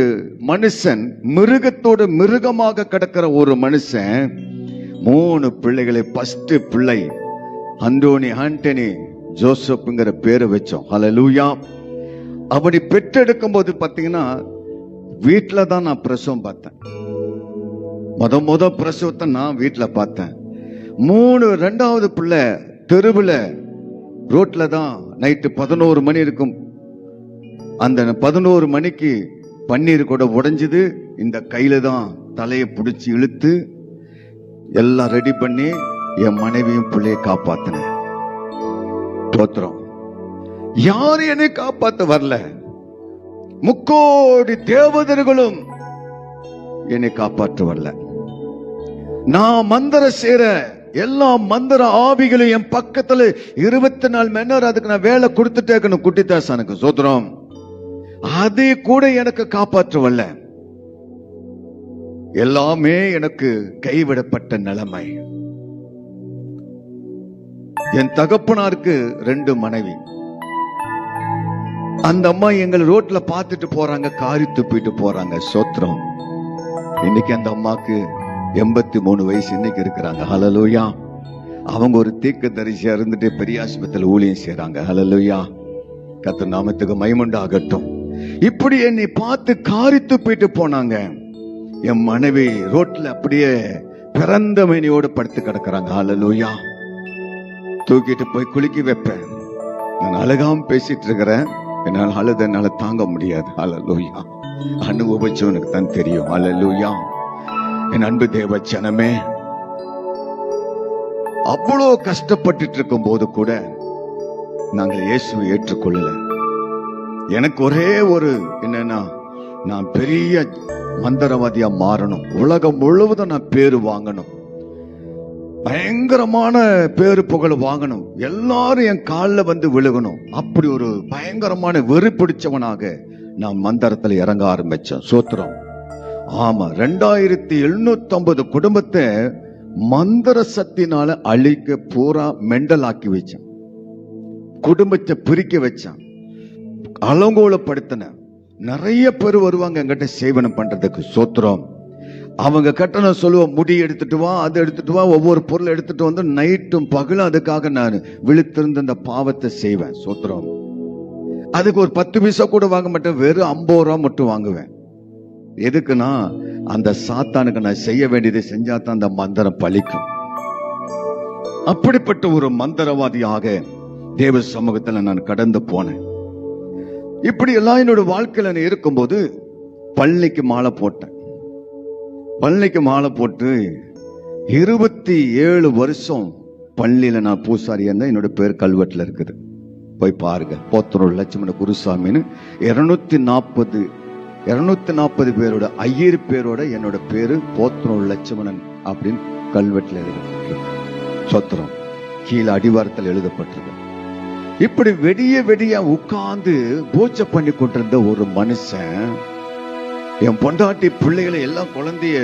மனுஷன், மிருகத்தோடு மிருகமாக கிடக்கிற ஒரு மனுஷன், 3 பிள்ளைகளை, ஃபர்ஸ்ட் பிள்ளை அந்தோனி, ஆண்டனி, ஜோசப்ங்கிற பேரை வச்சோம். ஹல்லேலூயா. அப்படி பெற்றெடுக்கும் போது பாத்தீங்கன்னா வீட்டுல தான் நான் பிரசவம் பார்த்தேன். முத பிரசவத்தை நான் வீட்டுல பார்த்தேன். 2வது பிள்ளை தெருவுல ரோட்ல தான் நைட்டு 11 மணி இருக்கும். அந்த 11 மணிக்கு பன்னீர் கூட உடைஞ்சது. இந்த கையில தான் தலையை பிடிச்சி இழுத்து எல்லாம் ரெடி பண்ணி என் மனைவியும் பிள்ளைய காப்பாத்தினேன். தோத்திரம். யாரும் என்னை காப்பாத்த வரல. முக்கோடி தேவதர்களும் என்னை காப்பாற்ற வரல. நான் மந்திர சேர எல்லா மந்திர ஆவிகளும் என் பக்கத்துல 24 மணி நேரம் அதுக்கு நான் வேலை கொடுத்துட்டே இருக்கணும். குட்டித்தாசனுக்கு சோத்திரம். அதை கூட எனக்கு காப்பாற்ற வரல. எல்லாமே எனக்கு கைவிடப்பட்ட நிலைமை. என் தகப்பனாருக்கு 2 மனைவி. அந்த அம்மா எங்களை ரோட்ல பார்த்துட்டு போறாங்க, காரி துப்பிட்டு போறாங்க. சோத்திரம். இன்னைக்கு அந்த அம்மாக்கு 83 வயசு இன்னைக்கு இருக்கிறாங்க. ஹல்லேலூயா. அவங்க ஒரு தீர்க்கதரிசியா இருந்துட்டு பெரிய ஆஸ்பத்திரியில் ஊழியம் செய்றாங்க. ஹல்லேலூயா. கர்த்தர் நாமத்துக்கு மகிமை உண்டாகட்டும். இப்படி என்னை பார்த்து காரி துப்பிட்டு போனாங்க. என் மனைவி ரோட்ல அப்படியே பிறந்த மேனியோடு படுத்து கிடக்குறாங்க. ஹல்லேலூயா. தூக்கிட்டு போய் குளிக்க வைப்பேன். நான் அழகாம பேசிட்டு இருக்கிறேன். என்னால் அழுதனால தாங்க முடியாது. ஹல்லேலூயா. அனுபவிச்சவனுக்கு தான் தெரியும். ஹல்லேலூயா. என் அன்பு தேவ ஜனமே, அவ்வளோ கஷ்டப்பட்டு இருக்கும் போது கூட நாங்கள் இயேசுவை ஏற்றுக்கொள்ளல. எனக்கு ஒரே ஒரு என்னன்னா, நான் பெரிய மந்திரவாதியா மாறணும், உலகம் முழுவதும் நான் பேரு வாங்கணும், பயங்கரமான பேரு புகழ் வாங்கணும், எல்லாரும் என் காலில் வந்து விழுகணும். அப்படி ஒரு பயங்கரமான வெறி பிடிச்சவனாக நான் மந்திரத்துல இறங்க ஆரம்பிச்சேன். சோத்திரம். ஆமா, 2750 குடும்பத்தை மந்திர சக்தினால அழிக்க பூரா மெண்டல் ஆக்கி வச்சான். குடும்பத்தை பிரிக்க வச்சான், அலங்கோலப்படுத்தின. நிறைய பேர் வருவாங்க என்கிட்ட சேவனம் பண்றதுக்கு. சோத்திரம். அவங்க கட்டணம் சொல்லுவோம், முடி எடுத்துட்டு வா, அதை எடுத்துட்டு வா, ஒவ்வொரு பொருளை எடுத்துட்டு வந்து நைட்டும் பகலும் அதுக்காக நான் விழித்திருந்து அந்த பாவத்தை செய்வேன். சோத்திரம். அதுக்கு ஒரு 10 பைசா கூட வாங்க மாட்டேன், வெறும் 50 ரூபா மட்டும் வாங்குவேன். எதுக்குன்னா, அந்த சாத்தானுக்கு நான் செய்ய வேண்டியதை செஞ்சாதான் அந்த மந்திரம் பலிக்கும். அப்படிப்பட்ட ஒரு மந்திரவாதியாக தேவ சமூகத்தில் நான் கடந்து போனேன். இப்படி எல்லாம் என்னோட வாழ்க்கையில நான் இருக்கும்போது பள்ளிக்கு மாலை போட்டேன். பள்ளிக்கு மாலை போட்டு 27 வருஷம் பள்ளியில நான் பூசாரியா இருந்தேன். என்னோட பேர் கல்வெட்டுல இருக்குது, போய் பாருங்க. போத்தனூர் லட்சுமண குருசாமின்னு 240 பேரோட 5000 பேரோட என்னோட பேரு போத்தனூர் லட்சுமணன் அப்படின்னு கல்வெட்டுல எழுதப்பட்டிருக்கு. சொத்திரம். கீழே அடிவாரத்தில் எழுதப்பட்டிருக்கு. இப்படி வெடிய உட்கார்ந்து பூஜை பண்ணி கொண்டிருந்த ஒரு மனுஷன், என் பொண்டாட்டி பிள்ளைகளை எல்லாம் குழந்தைய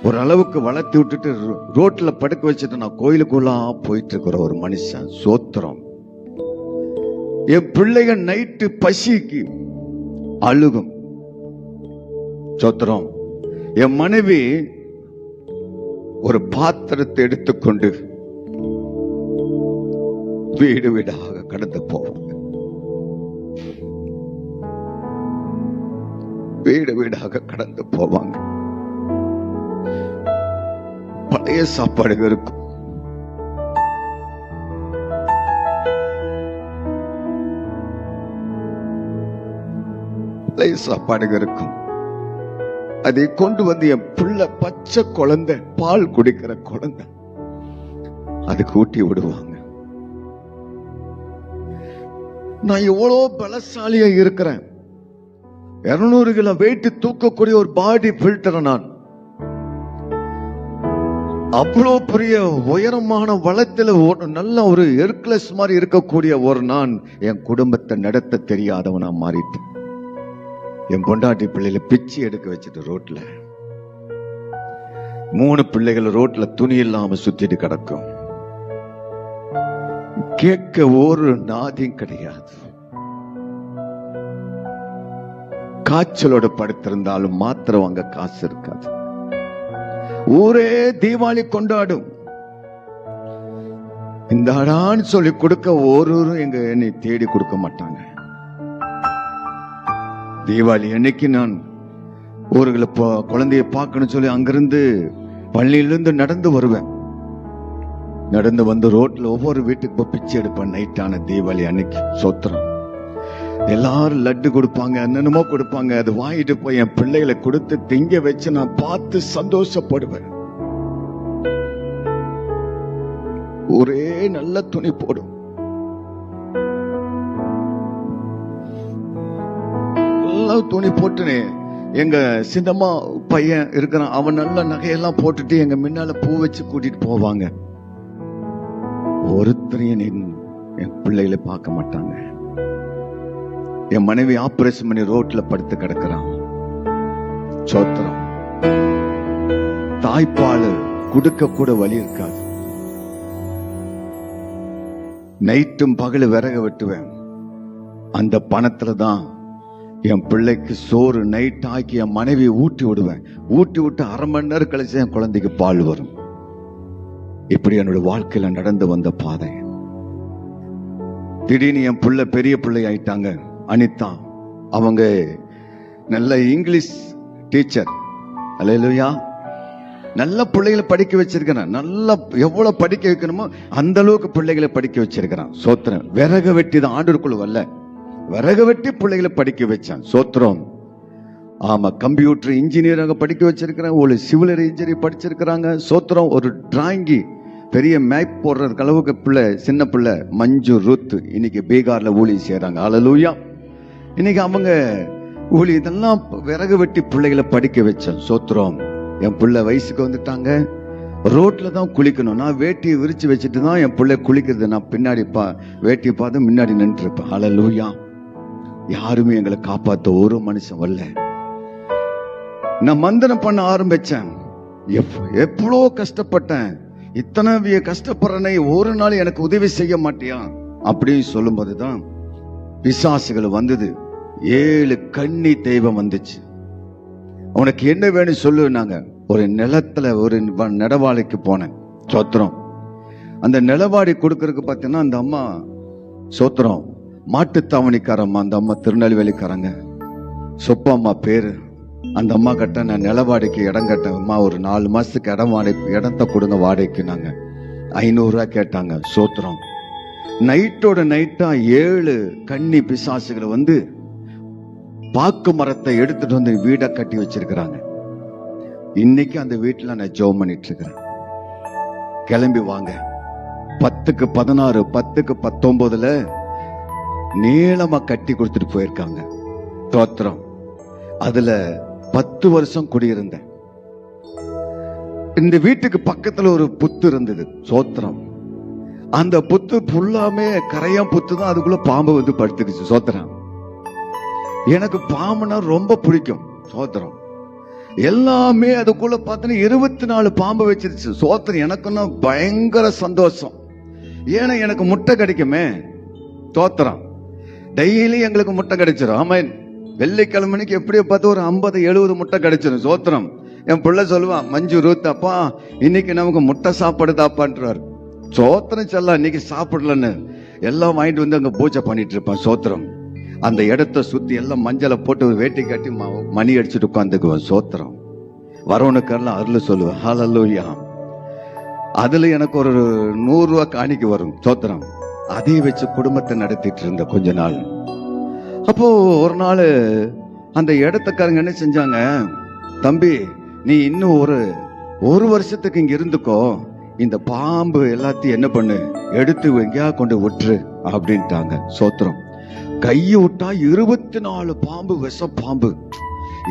ஒரு அளவுக்கு வளர்த்து விட்டுட்டு ரோட்ல படுக்க வச்சுட்டு நான் கோயிலுக்குள்ளா போயிட்டு இருக்கிற ஒரு மனுஷன். சோத்திரம். என் பிள்ளைகள் நைட்டு பசிக்கு அழுகும். சோத்திரம். என் மனைவி ஒரு பாத்திரத்தை எடுத்துக்கொண்டு வீடு வீடாக கடந்து போவாங்க. வீடு வீடாக கடந்து போவாங்க. பழைய சாப்பாடுகள் இருக்கும். பழைய சாப்பாடுகள் இருக்கும். அதை கொண்டு வந்து என் பிள்ளை, பச்சை குழந்தை, பால் குடிக்கிற குழந்தை, அதுக்கு ஊட்டி விடுவாங்க. நான் எவ்வளவு பலசாலியா இருக்கிறேன். 200 கிலோ வெயிட் தூக்கக்கூடிய ஒரு பாடி பில்டர் நான். அவ்வளவு பெரிய உயரமான வளத்துல நல்ல ஒரு எர்க்லஸ் மாதிரி இருக்கக்கூடிய ஒரு நான் என் குடும்பத்தை நடத்த தெரியாதவனா மாறிட்டேன். என் பொண்டாட்டி பிள்ளைகளை பிச்சு எடுக்க வச்சுட்டு ரோட்ல 3 பிள்ளைகள் ரோட்ல துணி இல்லாம சுத்திட்டு கிடக்கும். கேட்க ஒரு நாதியும் கிடையாது. காய்ச்சலோட படுத்திருந்தாலும் மாத்திரம் அங்க காசு இருக்காது. ஊரே தீபாவளி கொண்டாடும். இந்த அடான்னு சொல்லி கொடுக்க ஒருவரும் எங்க என்னை தேடி கொடுக்க மாட்டாங்க. தீபாவளி அன்னைக்கு நான் ஊர்களை குழந்தைய பார்க்கணும் சொல்லி அங்கிருந்து பள்ளியிலிருந்து நடந்து வருவேன். நடந்து வந்து ரோட்ல ஒவ்வொரு வீட்டுக்கு போய் பிச்சை எடுப்பேன். நைட்டான தீபாவளி அன்னைக்கு சோத்திரம். எல்லாரும் லட்டு கொடுப்பாங்க, என்னென்னமோ கொடுப்பாங்க. அது வாங்கிட்டு போய் என் பிள்ளைகளை கொடுத்து திங்க வச்சு நான் பார்த்து சந்தோஷப்படுவேன். ஒரே நல்ல துணி போடும், நல்ல துணி போட்டுனே. எங்க சின்னம்மா பையன் இருக்கிறான், அவன் நல்ல நகையெல்லாம் போட்டுட்டு எங்க முன்னால பூ வச்சு கூட்டிட்டு போவாங்க. ஒருத்தரையும் என் பிள்ளைகளை பார்க்க மாட்டாங்க. என் மனைவி ஆபரேஷன் பண்ணி ரோட்ல படுத்து கிடக்கிறான். சோத்திரம். தாய்ப்பால் குடுக்க கூட வழி இருக்காது. நைட்டும் பகல் விறகு வெட்டுவேன். அந்த பணத்துல தான் என் பிள்ளைக்கு சோறு நைட் ஆக்கி என் மனைவி ஊட்டி விடுவேன். ஊட்டி விட்டு அரை மணி நேரம் கழிச்சு என் குழந்தைக்கு பால் வரும். இப்படி என்னோட வாழ்க்கையில நடந்து வந்த பாதை. திடீர்னு என் பிள்ளை பெரிய பிள்ளை ஆயிட்டாங்க. அனிதா அவங்க நல்ல இங்கிலீஷ் டீச்சர். அல்லேலூயா. நல்ல பிள்ளைகளை படிக்க வச்சிருக்கிறேன். நல்லா எவ்வளவு படிக்க வைக்கணுமோ அந்த அளவுக்கு பிள்ளைகளை படிக்க வச்சிருக்கிறான். சோத்திரம். விறகு வெட்டி தான், ஆண்டவருக்குள்ள வரல, விறகு வெட்டி பிள்ளைகளை படிக்க வச்சான். சோத்திரம். ஆமா, கம்ப்யூட்டர் இன்ஜினியராக படிக்க வச்சிருக்கிறேன். ஒரு சிவில் இன்ஜினியர் படிச்சிருக்கிறாங்க. சோத்திரம். ஒரு டிராயிங்கி பெரிய மேப் போடுறதுக்கு அளவுக்கு பிள்ளை, சின்ன பிள்ளை மஞ்சு ரூத் இன்னைக்கு பீகார்ல ஊழி செய்யறாங்க. அல்லேலூயா. இன்னைக்கு அவங்க ஊழி இதெல்லாம் விறகு வெட்டி பிள்ளைகளை படிக்க வச்சேன். சோத்திரம். என் பிள்ளை வயசுக்கு வந்துட்டாங்க. ரோட்ல தான் குளிக்கணும். நான் வேட்டியை விரிச்சு வச்சுட்டு தான் என் பிள்ளை குளிக்கிறது. நான் பின்னாடி வேட்டியை பார்த்து முன்னாடி நின்று இருப்பேன். அல்லேலூயா. யாருமே எங்களை காப்பாத்த ஒரு மனுஷன் வரல. நான் மந்திரம் பண்ண ஆரம்பிச்சேன். எவ்வளோ கஷ்டப்பட்டேன். இத்தனை கஷ்டப்படுறனை ஒரு நாள் எனக்கு உதவி செய்ய மாட்டியா அப்படின்னு சொல்லும் போதுதான் பிசாசுகள் வந்தது. 7 கன்னி தெய்வம் வந்துச்சு. உனக்கு என்ன வேணும் சொல்லுனாங்க. ஒரு நிலத்துல ஒரு நடவாளிக்கு போனேன். சோத்திரம். அந்த நிலவாடி கொடுக்கறதுக்கு பார்த்தீங்கன்னா அந்த அம்மா சோத்திரம் மாட்டுத்தாவணிக்காரம்மா. அந்த அம்மா திருநெல்வேலிக்காரங்க. சொப்பம்மா பேரு. அந்த அம்மா கிட்ட நான் நிலவாடிக்கு இடம் கட்டம்மா, ஒரு 4 மாசத்துக்கு இடத்த கொடுங்க வாடகைக்கு. நாங்க 500 ரூபாய் கேட்டாங்க. சோத்திரம். நைட்டோட நைட்டா 7 கன்னி பிசாசுகளை வந்து பாக்கு மரத்தை எடுத்துட்டு வந்து வீடை கட்டி வச்சிருக்கிறாங்க. இன்னைக்கு அந்த வீட்டுல நான் ஜெபம் பண்ணிட்டு இருக்கிறேன். கிளம்பி வாங்க. 10க்கு 16, 10க்கு 19 நீளமா கட்டி கொடுத்துட்டு போயிருக்காங்க. தோத்திரம். அதுல 10 வருஷம் குடியிருந்தேன். இந்த வீட்டுக்கு பக்கத்துல ஒரு புத்து இருந்தது. சோத்திரம். அந்த புத்து ஃபுல்லாமே கரையான் புத்து தான். அதுக்குள்ள பாம்பு வந்து படுத்துக்குச்சு. சோத்திரம். எனக்கு பாம்புனா ரொம்ப பிடிக்கும். சோத்திரம். எல்லாமே அதுக்குள்ள பார்த்தீங்கன்னா 24 பாம்பு வச்சிருச்சு. சோத்திரம். எனக்குன்னா பயங்கர சந்தோஷம். ஏன்னா எனக்கு முட்டை கிடைக்குமே. தோத்திரம். டெய்லி எங்களுக்கு முட்டை கிடைச்சிடும். ஆமா, வெள்ளிக்கிழமைக்கு எப்படியோ பார்த்து ஒரு 50-70 முட்டை கிடைச்சிடும். சோத்திரம். என் பிள்ளை சொல்லுவான், மஞ்சு ரூத் அப்பா இன்னைக்கு நமக்கு முட்டை சாப்பாடுதாப்பான்றார். சோத்திரம் செல்லாம் இன்னைக்கு சாப்பிடலன்னு எல்லாம் வாங்கிட்டு வந்து அங்க பூஜை பண்ணிட்டு இருப்பான். சோத்திரம். அந்த இடத்த சுத்தி எல்லாம் மஞ்சளை போட்டு ஒரு வேட்டி கட்டி மணி அடிச்சுட்டு உட்காந்துக்குவேன். சோத்திரம். வரவனுக்கெல்லாம் அருள் சொல்லுவேன். ஹல்லேலூயா. அதுல எனக்கு ஒரு 100 ரூபாய் காணிக்கு வரும். சோத்திரம். அதையும் வச்சு குடும்பத்தை நடத்திட்டு இருந்த கொஞ்ச நாள். அப்போ ஒரு நாள் அந்த இடத்துக்காரங்க என்ன செஞ்சாங்க, தம்பி நீ இன்னும் ஒரு வருஷத்துக்கு இங்க இருந்துக்கோ, இந்த பாம்பு எல்லாத்தையும் என்ன பண்ணு, எடுத்து எங்கேயா கொண்டு விட்டுரு அப்படின்ட்டாங்க. சோத்திரம். கையை விட்டா 24 பாம்பு, விஷ பாம்பு.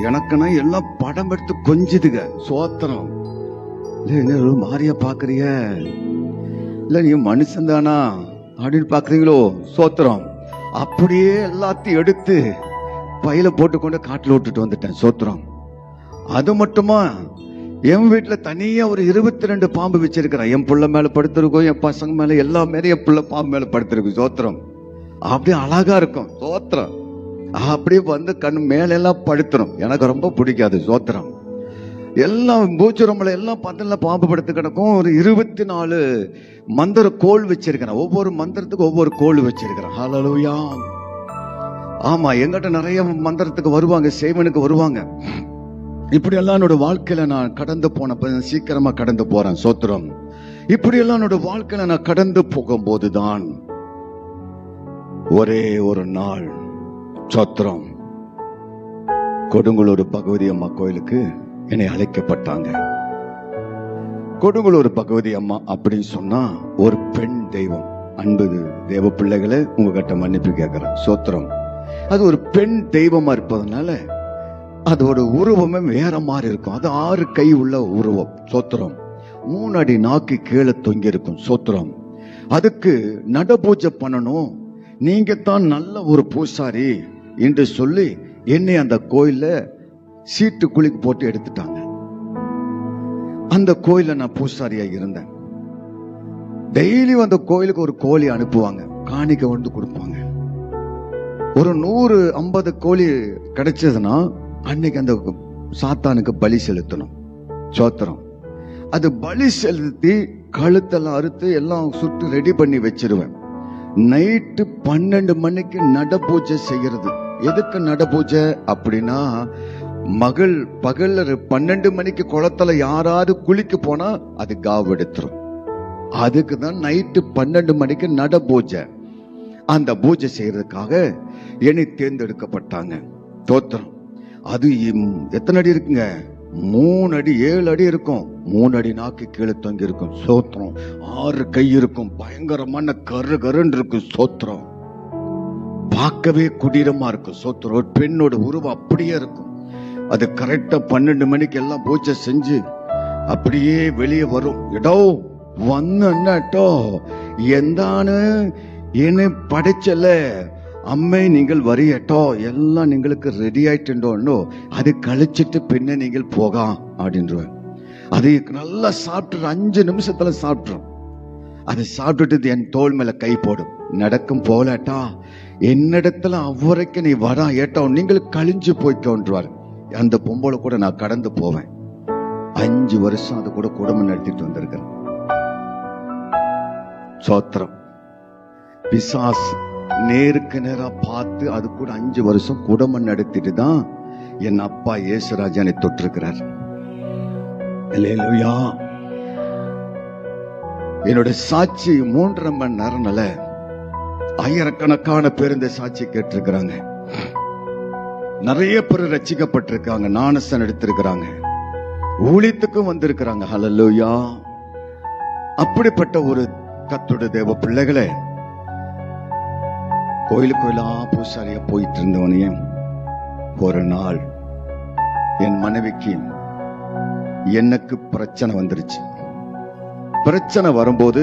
எனக்குன்னா எல்லாம் படம் எடுத்து கொஞ்சுதுங்க. சோத்திரம். இல்ல மாறியா பாக்குறிய, இல்ல நீ மனுஷன் தானா அப்படின்னு பாக்குறீங்களோ. சோத்திரம். அப்படியே எல்லாத்தையும் எடுத்து பையில போட்டுக்கொண்டு காட்டுல விட்டுட்டு வந்துட்டேன். சோத்திரம். அது மட்டுமா, என் வீட்டுல தனியா ஒரு 22 பாம்பு வச்சிருக்கிறேன். என் புள்ள மேல படுத்திருக்கும், என் பசங்க மேல, எல்லா மேல என் புள்ள பாம்பு மேல படுத்திருக்கும். சோத்திரம். அப்படியே அழகா இருக்கும். சோத்திரம். அப்படியே வந்து கண் மேல எல்லாம் படுத்துரும். எனக்கு ரொம்ப பிடிக்காது. சோத்திரம். எல்லாம் பூச்சுரம்பல எல்லாம் பார்த்தா பாம்பு படுத்து கிடக்கும். ஒரு 24 மந்திர கோல் வச்சிருக்கிறேன். ஒவ்வொரு மந்திரத்துக்கு ஒவ்வொரு கோல் வச்சிருக்கிறேன். ஹல்லேலூயா. ஆமா, எங்கிட்ட நிறைய மந்திரத்துக்கு வருவாங்க, சேவனுக்கு வருவாங்க. இப்படி எல்லாம் என்னோட வாழ்க்கையில நான் கடந்து போன சீக்கிரமா கடந்து போறேன். சோத்திரம். இப்படியெல்லாம் என்னோட வாழ்க்கையில நான் கடந்து போகும்போதுதான் ஒரே ஒரு நாள் சோத்திரம் கொடுங்கலூர் பகவதி அம்மா கோயிலுக்கு என்னை அழைக்கப்பட்டாங்க. கொடுங்கலூர் பகவதி அம்மா அப்படின்னு சொன்னா ஒரு பெண் தெய்வம். அன்பு தேவ பிள்ளைகளை உங்ககிட்ட மன்னிப்பு கேட்கிறேன். சோத்திரம். அது ஒரு பெண் தெய்வமா இருப்பதனால அதோட உருவமே வேற மாதிரி இருக்கும். அது 6 கை உள்ள உருவம். சோத்திரம். 3 அடி நாக்கு கீழே தொங்கி இருக்கும். சோத்திரம். அதுக்கு நடபூஜை பண்ணணும், நீங்க தான் நல்ல ஒரு பூசாரி என்று சொல்லி என்னை அந்த கோயில்ல சீட்டு குளிக்கு போட்டு எடுத்துட்டாங்க. அந்த கோயில நான் பூசாரியா இருந்தேன். டெய்லி அந்த கோயிலுக்கு ஒரு கோழி அனுப்புவாங்க, காணிக்க வந்து கொடுப்பாங்க. ஒரு 150 கோழி கிடைச்சதுன்னா அன்னைக்கு அந்த சாத்தானுக்கு பலி செலுத்தணும். சோத்திரம். அது பலி செலுத்தி கழுத்தெல்லாம் அறுத்து எல்லாம் சுட்டு ரெடி பண்ணி வச்சிருவேன். நைட்டு 12 மணிக்கு நடபூஜை செய்யறது. எதுக்கு நடபூஜை அப்படின்னா, பகல்ல 12 மணிக்கு குளத்துல யாராவது குளிக்க போனா அது காவு எடுத்துரும். அதுக்குதான் நைட்டு 12 மணிக்கு நடபூஜை. அந்த பூஜை செய்யறதுக்காக என்னை தேர்ந்தெடுக்கப்பட்டாங்க. தோத்திரம். அது எத்தனை அடி இருக்குங்க? 3 அடி 7 அடி இருக்கும். 3 அடி நாக்கு கீழே தொங்கி இருக்கும். சோத்திரம். 6 கை இருக்கும். பயங்கரமான கரு கருன்னு இருக்கும். சோத்திரம். பார்க்கவே குடீரமா இருக்கும். சோத்திரம். ஒரு பெண்ணோட உருவம் அப்படியே இருக்கும். அது கரெக்டா 12 மணிக்கு எல்லாம் பூஜை செஞ்சு அப்படியே வெளியே வரும். இடோ வந்தோ எந்தானு என்ன படைச்சல அம்மை நீங்கள் வரியட்டோ எல்லாம் நீங்களுக்கு ரெடி ஆயிட்டோ, அது கழிச்சிட்டு பின்ன நீங்கள் போகலாம் அப்படின்ற. அது நல்லா சாப்பிட்டு 5 நிமிஷத்துல சாப்பிட்டுரும். அதை சாப்பிட்டுட்டு என் தோல் மேல கை போடும். நடக்கும் போலாட்டா என்னிடத்துல அவ்வரைக்கும் நீ வரா ஏட்டோ நீங்கள் கழிஞ்சு போய்க்கோன்றார். அந்த பொம்பளை கூட நான் கடந்து போவேன். 5 வருஷம் அது கூட குடும்பம் நடத்திட்டு வந்திருக்கிறேன். சோத்திரம். பிசாசு நேருக்கு நேரா பார்த்து அது கூட 5 வருஷம் குடும்பம் நடத்திட்டு தான் என் அப்பா இயேசுராஜனை தொட்டிருக்கிறார். அல்லேலூயா. என்னோட சாட்சி 3.5 மணி நேரம்னால ஆயிரக்கணக்கான பேர் இந்த சாட்சி கேட்டிருக்கிறாங்க. நிறைய பேர் ரட்சிக்கப்பட்டிருக்காங்க, ஞானஸ்நானம் எடுத்திருக்கிறாங்க, ஊழியத்துக்கும் வந்திருக்கிறாங்க. ஹல்லேலூயா. அப்படிப்பட்ட ஒரு கர்த்தருடைய தேவ பிள்ளைகளே, கோயிலுக்கோயிலா பூசாரியா போயிட்டு இருந்தவனையே ஒரு நாள் என் மனைவிக்கு எனக்கு பிரச்சனை வந்துருச்சு. பிரச்சனை வரும்போது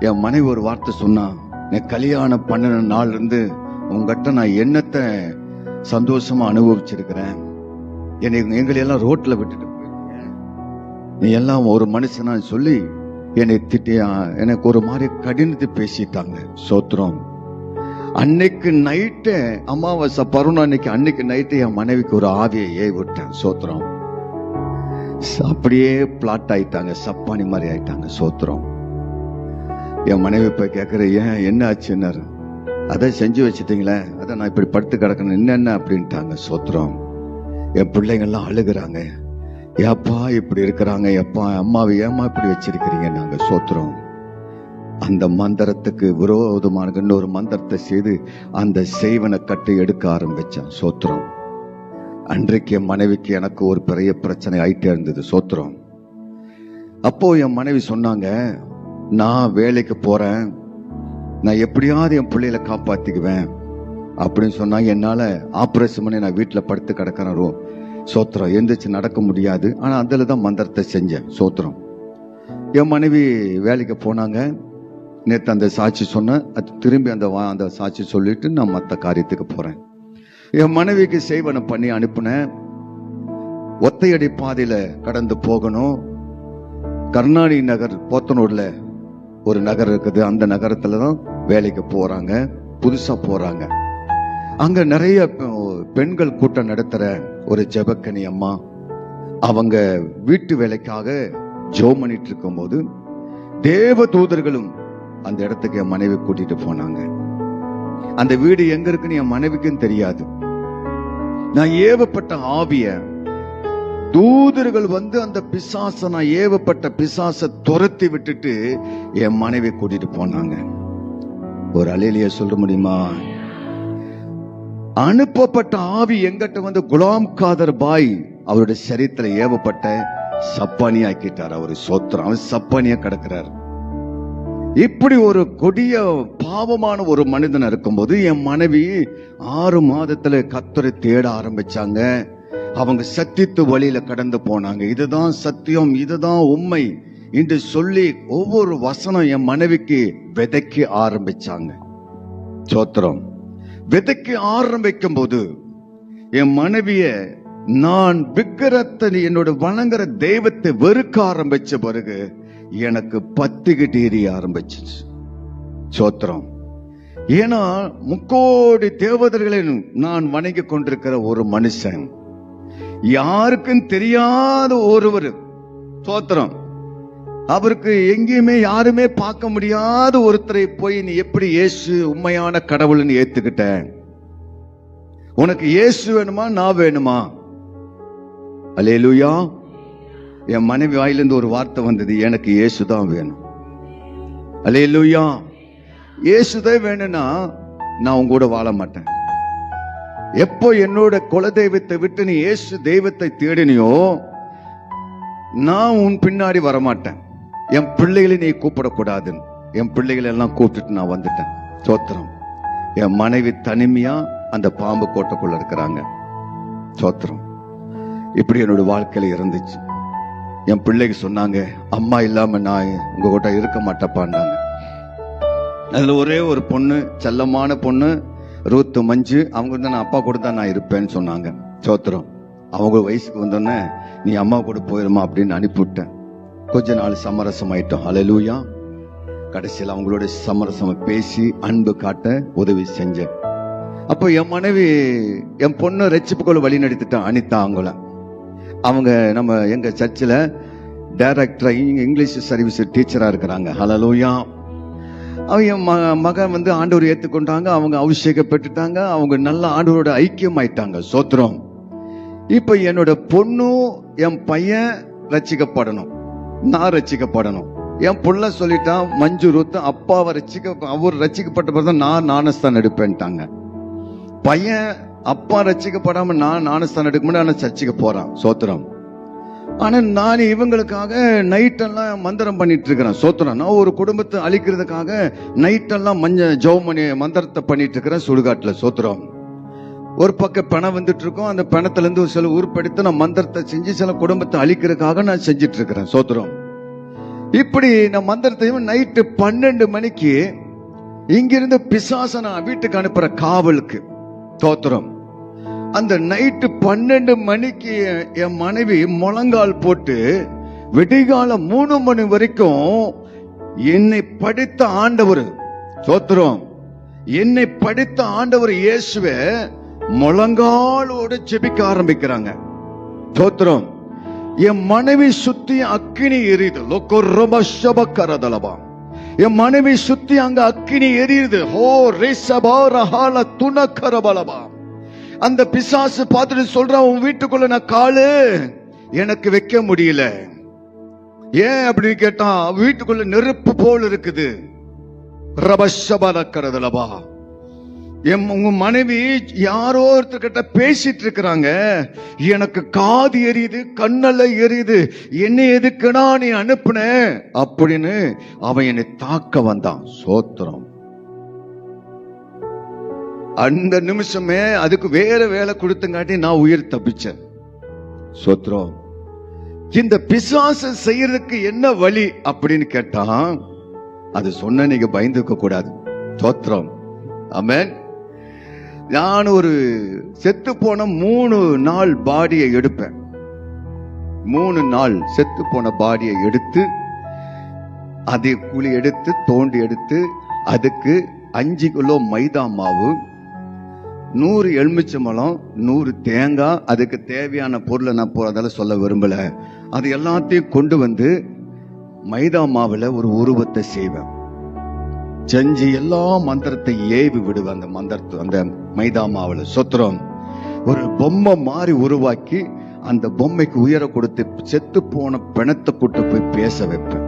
என் மனைவி ஒரு வார்த்தை சொன்னா, நீ கல்யாணம் பண்ணின நாள் இருந்து உங்ககிட்ட நான் என்னத்தை சந்தோஷமா அனுபவிச்சிருக்கிறேன். எங்களையெல்லாம் ரோட்ல விட்டுட்டு போயிருக்கேன், நீ எல்லாம் ஒரு மனுஷனா சொல்லி என்னை திட்டியா, எனக்கு ஒரு மாதிரி கடினத்தை பேசிட்டாங்க. சோத்திரம். அன்னைக்கு நைட்டு அமாவாசை பருவம் அன்னைக்கு நைட்டு என் மனைவிக்கு ஒரு ஆவியை ஏவி விட்டேன். சோத்திரம். அப்படியே பிளாட் ஆயிட்டாங்க, சப்பானி மாதிரி ஆயிட்டாங்க. சோத்திரம். என் மனைவி போய் கேட்கிற, ஏன் என்ன ஆச்சுன்னாரு. அதை செஞ்சு வச்சுட்டீங்களே, அதை நான் இப்படி படுத்து கிடக்கணும் என்னென்ன அப்படின்ட்டாங்க. சோத்திரம். என் பிள்ளைங்கள்லாம் அழுகுறாங்க, ஏப்பா இப்படி இருக்கிறாங்க, எப்பா அம்மாவை ஏமா இப்படி வச்சிருக்கிறீங்க நாங்க. சோத்திரம். அந்த மந்திரத்துக்கு விரோதமான இன்னொரு மந்திரத்தை செய்து அந்த செய்வனை கட்டி எடுக்க ஆரம்பிச்சான். சோத்திரம். அன்றைக்கு என் மனைவிக்கு எனக்கு ஒரு பெரிய பிரச்சனை ஆயிட்டே இருந்தது. சோத்திரம். அப்போ என் மனைவி சொன்னாங்க, நான் வேலைக்கு போறேன், நான் எப்படியாவது என் பிள்ளைகளை காப்பாத்திக்குவேன் அப்படின்னு சொன்னாங்க. என்னால ஆபரேஷன் பண்ணி நான் வீட்டுல படுத்து கிடக்கிறேன். சோத்திரம். எந்திரிச்சு நடக்க முடியாது. ஆனா அதுல தான் மந்திரத்தை செஞ்சேன். சோத்திரம். என் மனைவி வேலைக்கு போனாங்க. நேற்று அந்த சாட்சி சொன்னேன், அது திரும்பி அந்த சாட்சி சொல்லிட்டு நான் மற்ற காரியத்துக்கு போறேன். என் மனைவிக்கு செய்வனை பண்ணி அனுப்புனேன். ஒத்தையடி பாதையில கடந்து போகணும். கருணாநிதி நகர் போத்தனூர்ல ஒரு நகர் இருக்குது. அந்த நகரத்துலதான் வேலைக்கு போறாங்க, புதுசா போறாங்க. அங்க நிறைய பெண்கள் கூட்டம் நடத்துற ஒரு ஜெபக்கனி அம்மா, அவங்க வீட்டு வேலைக்காக ஜெபம் பண்ணிட்டு இருக்கும் போது தேவ தூதர்களும் அந்த இடத்துக்கு என் மனைவி கூட்டிட்டு போனாங்க. அந்த வீடு எங்க இருக்குன்னு என் மனைவிக்கும் தெரியாது. நான் ஏவப்பட்ட ஆவிய தூதர்கள் வந்து அந்த பிசாச, நான் ஏவப்பட்ட பிசாச துரத்தி விட்டுட்டு என் மனைவி கூட்டிட்டு போனாங்க. ஒரு அலையிலேயே சொல்ல முடியுமா? அனுப்பப்பட்ட ஆவி எங்கிட்ட வந்து குலாம் காதர் பாய் அவருடைய சரீரத்துல ஏவப்பட்ட சப்பானி ஆக்கிட்டார். அவரு சோத்திரம், அவர் சப்பானியா கிடக்கிறார். இப்படி ஒரு கொடிய பாவமான ஒரு மனிதன் இருக்கும்போது என் மனைவி 6 மாதத்துல கர்த்தரை தேட ஆரம்பிச்சாங்க. அவங்க சத்தியத்து வழியில கடந்து போனாங்க. இதுதான் சத்தியம், இதுதான் உண்மை என்று சொல்லி ஒவ்வொரு வசனம் என் மனைவிக்கு விதைக்க ஆரம்பிச்சாங்க. சோத்திரம். விதைக்க ஆரம்பிக்கும் போது என் மனைவிய நான் விக்கிரத்தை, என்னோட வணங்குற தெய்வத்தை வெறுக்க ஆரம்பிச்ச பிறகு எனக்கு பத்திக்கிட்டு எரிய ஆரம்பிச்சிச்சு. சோத்திரம். ஏன்னா 3 கோடி தேவதர்களை நான் வணங்கி கொண்டிருக்கிற ஒரு மனுஷன், யாருக்கும் தெரியாத ஒருவர், சோத்திரம், அவருக்கு எங்கேயுமே யாருமே பார்க்க முடியாத ஒருத்தரை போய் நீ எப்படி இயேசு உண்மையான கடவுள்னு ஏத்துக்கிட்ட? உனக்கு இயேசு வேணுமா நான் வேணுமா? அல்லேலூயா. என் மனைவி வாயிலிருந்து ஒரு வார்த்தை வந்தது, எனக்கு இயேசு தான் வேணும். அல்லேலூயா. இயேசுதான் வேணும்னா நான் உங்க கூட வாழ மாட்டேன். எப்போ என்னோட குலதெய்வத்தை விட்டு நீ இயேசு தெய்வத்தை தேடினியோ, நான் உன் பின்னாடி வரமாட்டேன். என் பிள்ளைகளை நீ கூப்பிடக்கூடாதுன்னு என் பிள்ளைகளை எல்லாம் கூப்பிட்டுட்டு நான் வந்துட்டேன். சோத்திரம். என் மனைவி தனிமையா அந்த பாம்பு கோட்டைக்குள்ள இருக்கிறாங்க. சோத்திரம். இப்படி என்னோட வாழ்க்கையில இருந்துச்சு. என் பிள்ளைக்கு சொன்னாங்க, அம்மா இல்லாம நான் உங்க கூட இருக்க மாட்டேப்பான்னாங்க. அதுல ஒரே ஒரு பொண்ணு, செல்லமான பொண்ணு, ரூத்து மஞ்சு, அவங்க வந்து நான் அப்பா கூட தான் நான் இருப்பேன்னு சொன்னாங்க. சோத்திரம். அவங்க வயசுக்கு வந்தோடனே நீ அம்மா கூட போயிருமா அப்படின்னு அனுப்பிவிட்டேன். கொஞ்ச நாள் சமரசம் ஆயிட்டோம். அல்லேலூயா. கடைசியில் அவங்களோட சமரசம் பேசி அன்பு காட்ட உதவி செஞ்சேன். அப்போ என் மனைவி, என் பொண்ணு ரட்சிப்புக்குள்ள வழி நடத்திட்டான். அனிதா அவங்கள, அவங்க நம்ம எங்க சர்ச்சில் டைரக்டரா இங்கிலீஷ் சர்வீஸ் டீச்சரா இருக்கிறாங்க. அல்லேலூயா. அவங்க என் மகன் வந்து ஆண்டவர் ஏற்றுக்கொண்டாங்க. அவங்க அபிஷேகம் பெற்றுட்டாங்க. அவங்க நல்ல ஆண்டவரோட ஐக்கியம் ஆயிட்டாங்க. சோத்திரம். இப்ப என்னோட பொண்ணும் என் பையன் ரட்சிக்கப்படணும், நான் ரட்சிக்கப்படணும். என் புள்ள சொல்லிட்டான், மஞ்சு ரூத்து அப்பாவை அவர் ரட்சிக்கப்பட்ட பிறகு நான் ஞானஸ்தானம் எடுப்பேன்ட்டாங்க. பையன் அப்பா ரட்சிக்கப்படாம நான் ஞானஸ்தானம் எடுக்க முடியாது, ஆனா சர்ச்சுக்கு போறான். சோத்திரம். ஆனா நான் இவங்களுக்காக நைட்டெல்லாம் மந்திரம் பண்ணிட்டு இருக்கிறேன். சோத்திரம். நான் ஒரு குடும்பத்தை அழிக்கிறதுக்காக நைட்டெல்லாம் ஜெபமணி மந்திரத்தை பண்ணிட்டு இருக்கிறேன் சுடுகாட்டுல. சோத்திரம். ஒரு பக்கம் பணம் வந்துட்டு இருக்கும். அந்த பணத்துல இருந்து ஒரு சில உருப்படுத்தி நான் மந்திரத்தை செஞ்சு சில குடும்பத்தை அழிக்கிறதுக்காக நான் செஞ்சிட்டு இருக்கிறேன். சோத்திரம். இப்படி நான் மந்திரத்தையும் நைட்டு 12 மணிக்கு இங்கிருந்து பிசாச நான் வீட்டுக்கு அனுப்புற காவலுக்கு. சோத்திரம். அந்த நைட்டு 12 மணிக்கு என் மனைவி முழங்கால் போட்டு விடிகால 3 மணி வரைக்கும் என்னை படித்த ஆண்டவர், சோத்திரம், என்னை படித்த ஆண்டவர் இயேசுவே முழங்காலோடு ஜெபிக்க ஆரம்பிக்கிறாங்க. சோத்திரம். என் மனைவி சுத்தி அக்கினி எரியுது. என் மனைவி சுத்தி அங்க அக்கினி எரியுது. ஹோ ரிஷபா ரஹால துனக்கரபலபா. அந்த பிசாசு பார்த்துட்டு சொல்றான், உன் வீட்டுக்குள்ள நான் காலு எனக்கு வைக்க முடியல. ஏன் அப்படின்னு கேட்டான், வீட்டுக்குள்ள நெருப்பு போல் இருக்குது. ரபஷபலக்கரதலபா. உங்க மனைவி யாரோ ஒருத்தர்கிட்ட பேசிட்டு இருக்கிறாங்க, எனக்கு காது எரியுது, கண்ணெல்லாம் எரியுது, என்னை எதுக்குனா நீ அனுப்புன அப்படின்னு அவன் என்னை தாக்க வந்தான். சோத்திரம். அந்த நிமிஷமே அதுக்கு வேற வேலை கொடுத்தங்காட்டி நான் உயிர் தப்பிச்சேன். சோத்திரம். இந்த பிசாசு செய்யறதுக்கு என்ன வழி அப்படின்னு கேட்டா, அது சொன்ன நீங்க பயந்துக்க கூடாது. சோத்திரம். ஆமென். நான் ஒரு செத்து போன 3 நாள் பாடியை எடுப்பேன். 3 நாள் செத்து போன பாடியை எடுத்து அதை குழி எடுத்து தோண்டி எடுத்து அதுக்கு 5 கிலோ மைதா மாவு, 100 எலுமிச்சம்பழம், 100 தேங்காய், அதுக்கு தேவையான பொருளை நான் அதெல்லாம் சொல்ல விரும்பல, அது எல்லாத்தையும் கொண்டு வந்து மைதா மாவுல ஒரு உருவத்தை செய்வேன். செஞ்சு எல்லா மந்திரத்தை ஏவி விடுவேன். அந்த மந்திரத்தை அந்த மைதா மாவுல. சொத்திரம். ஒரு பொம்மை மாதிரி உருவாக்கி அந்த பொம்மைக்கு உயர கொடுத்து செத்து போன பிணத்தை கூட்டு போய் பேச வைப்பேன்.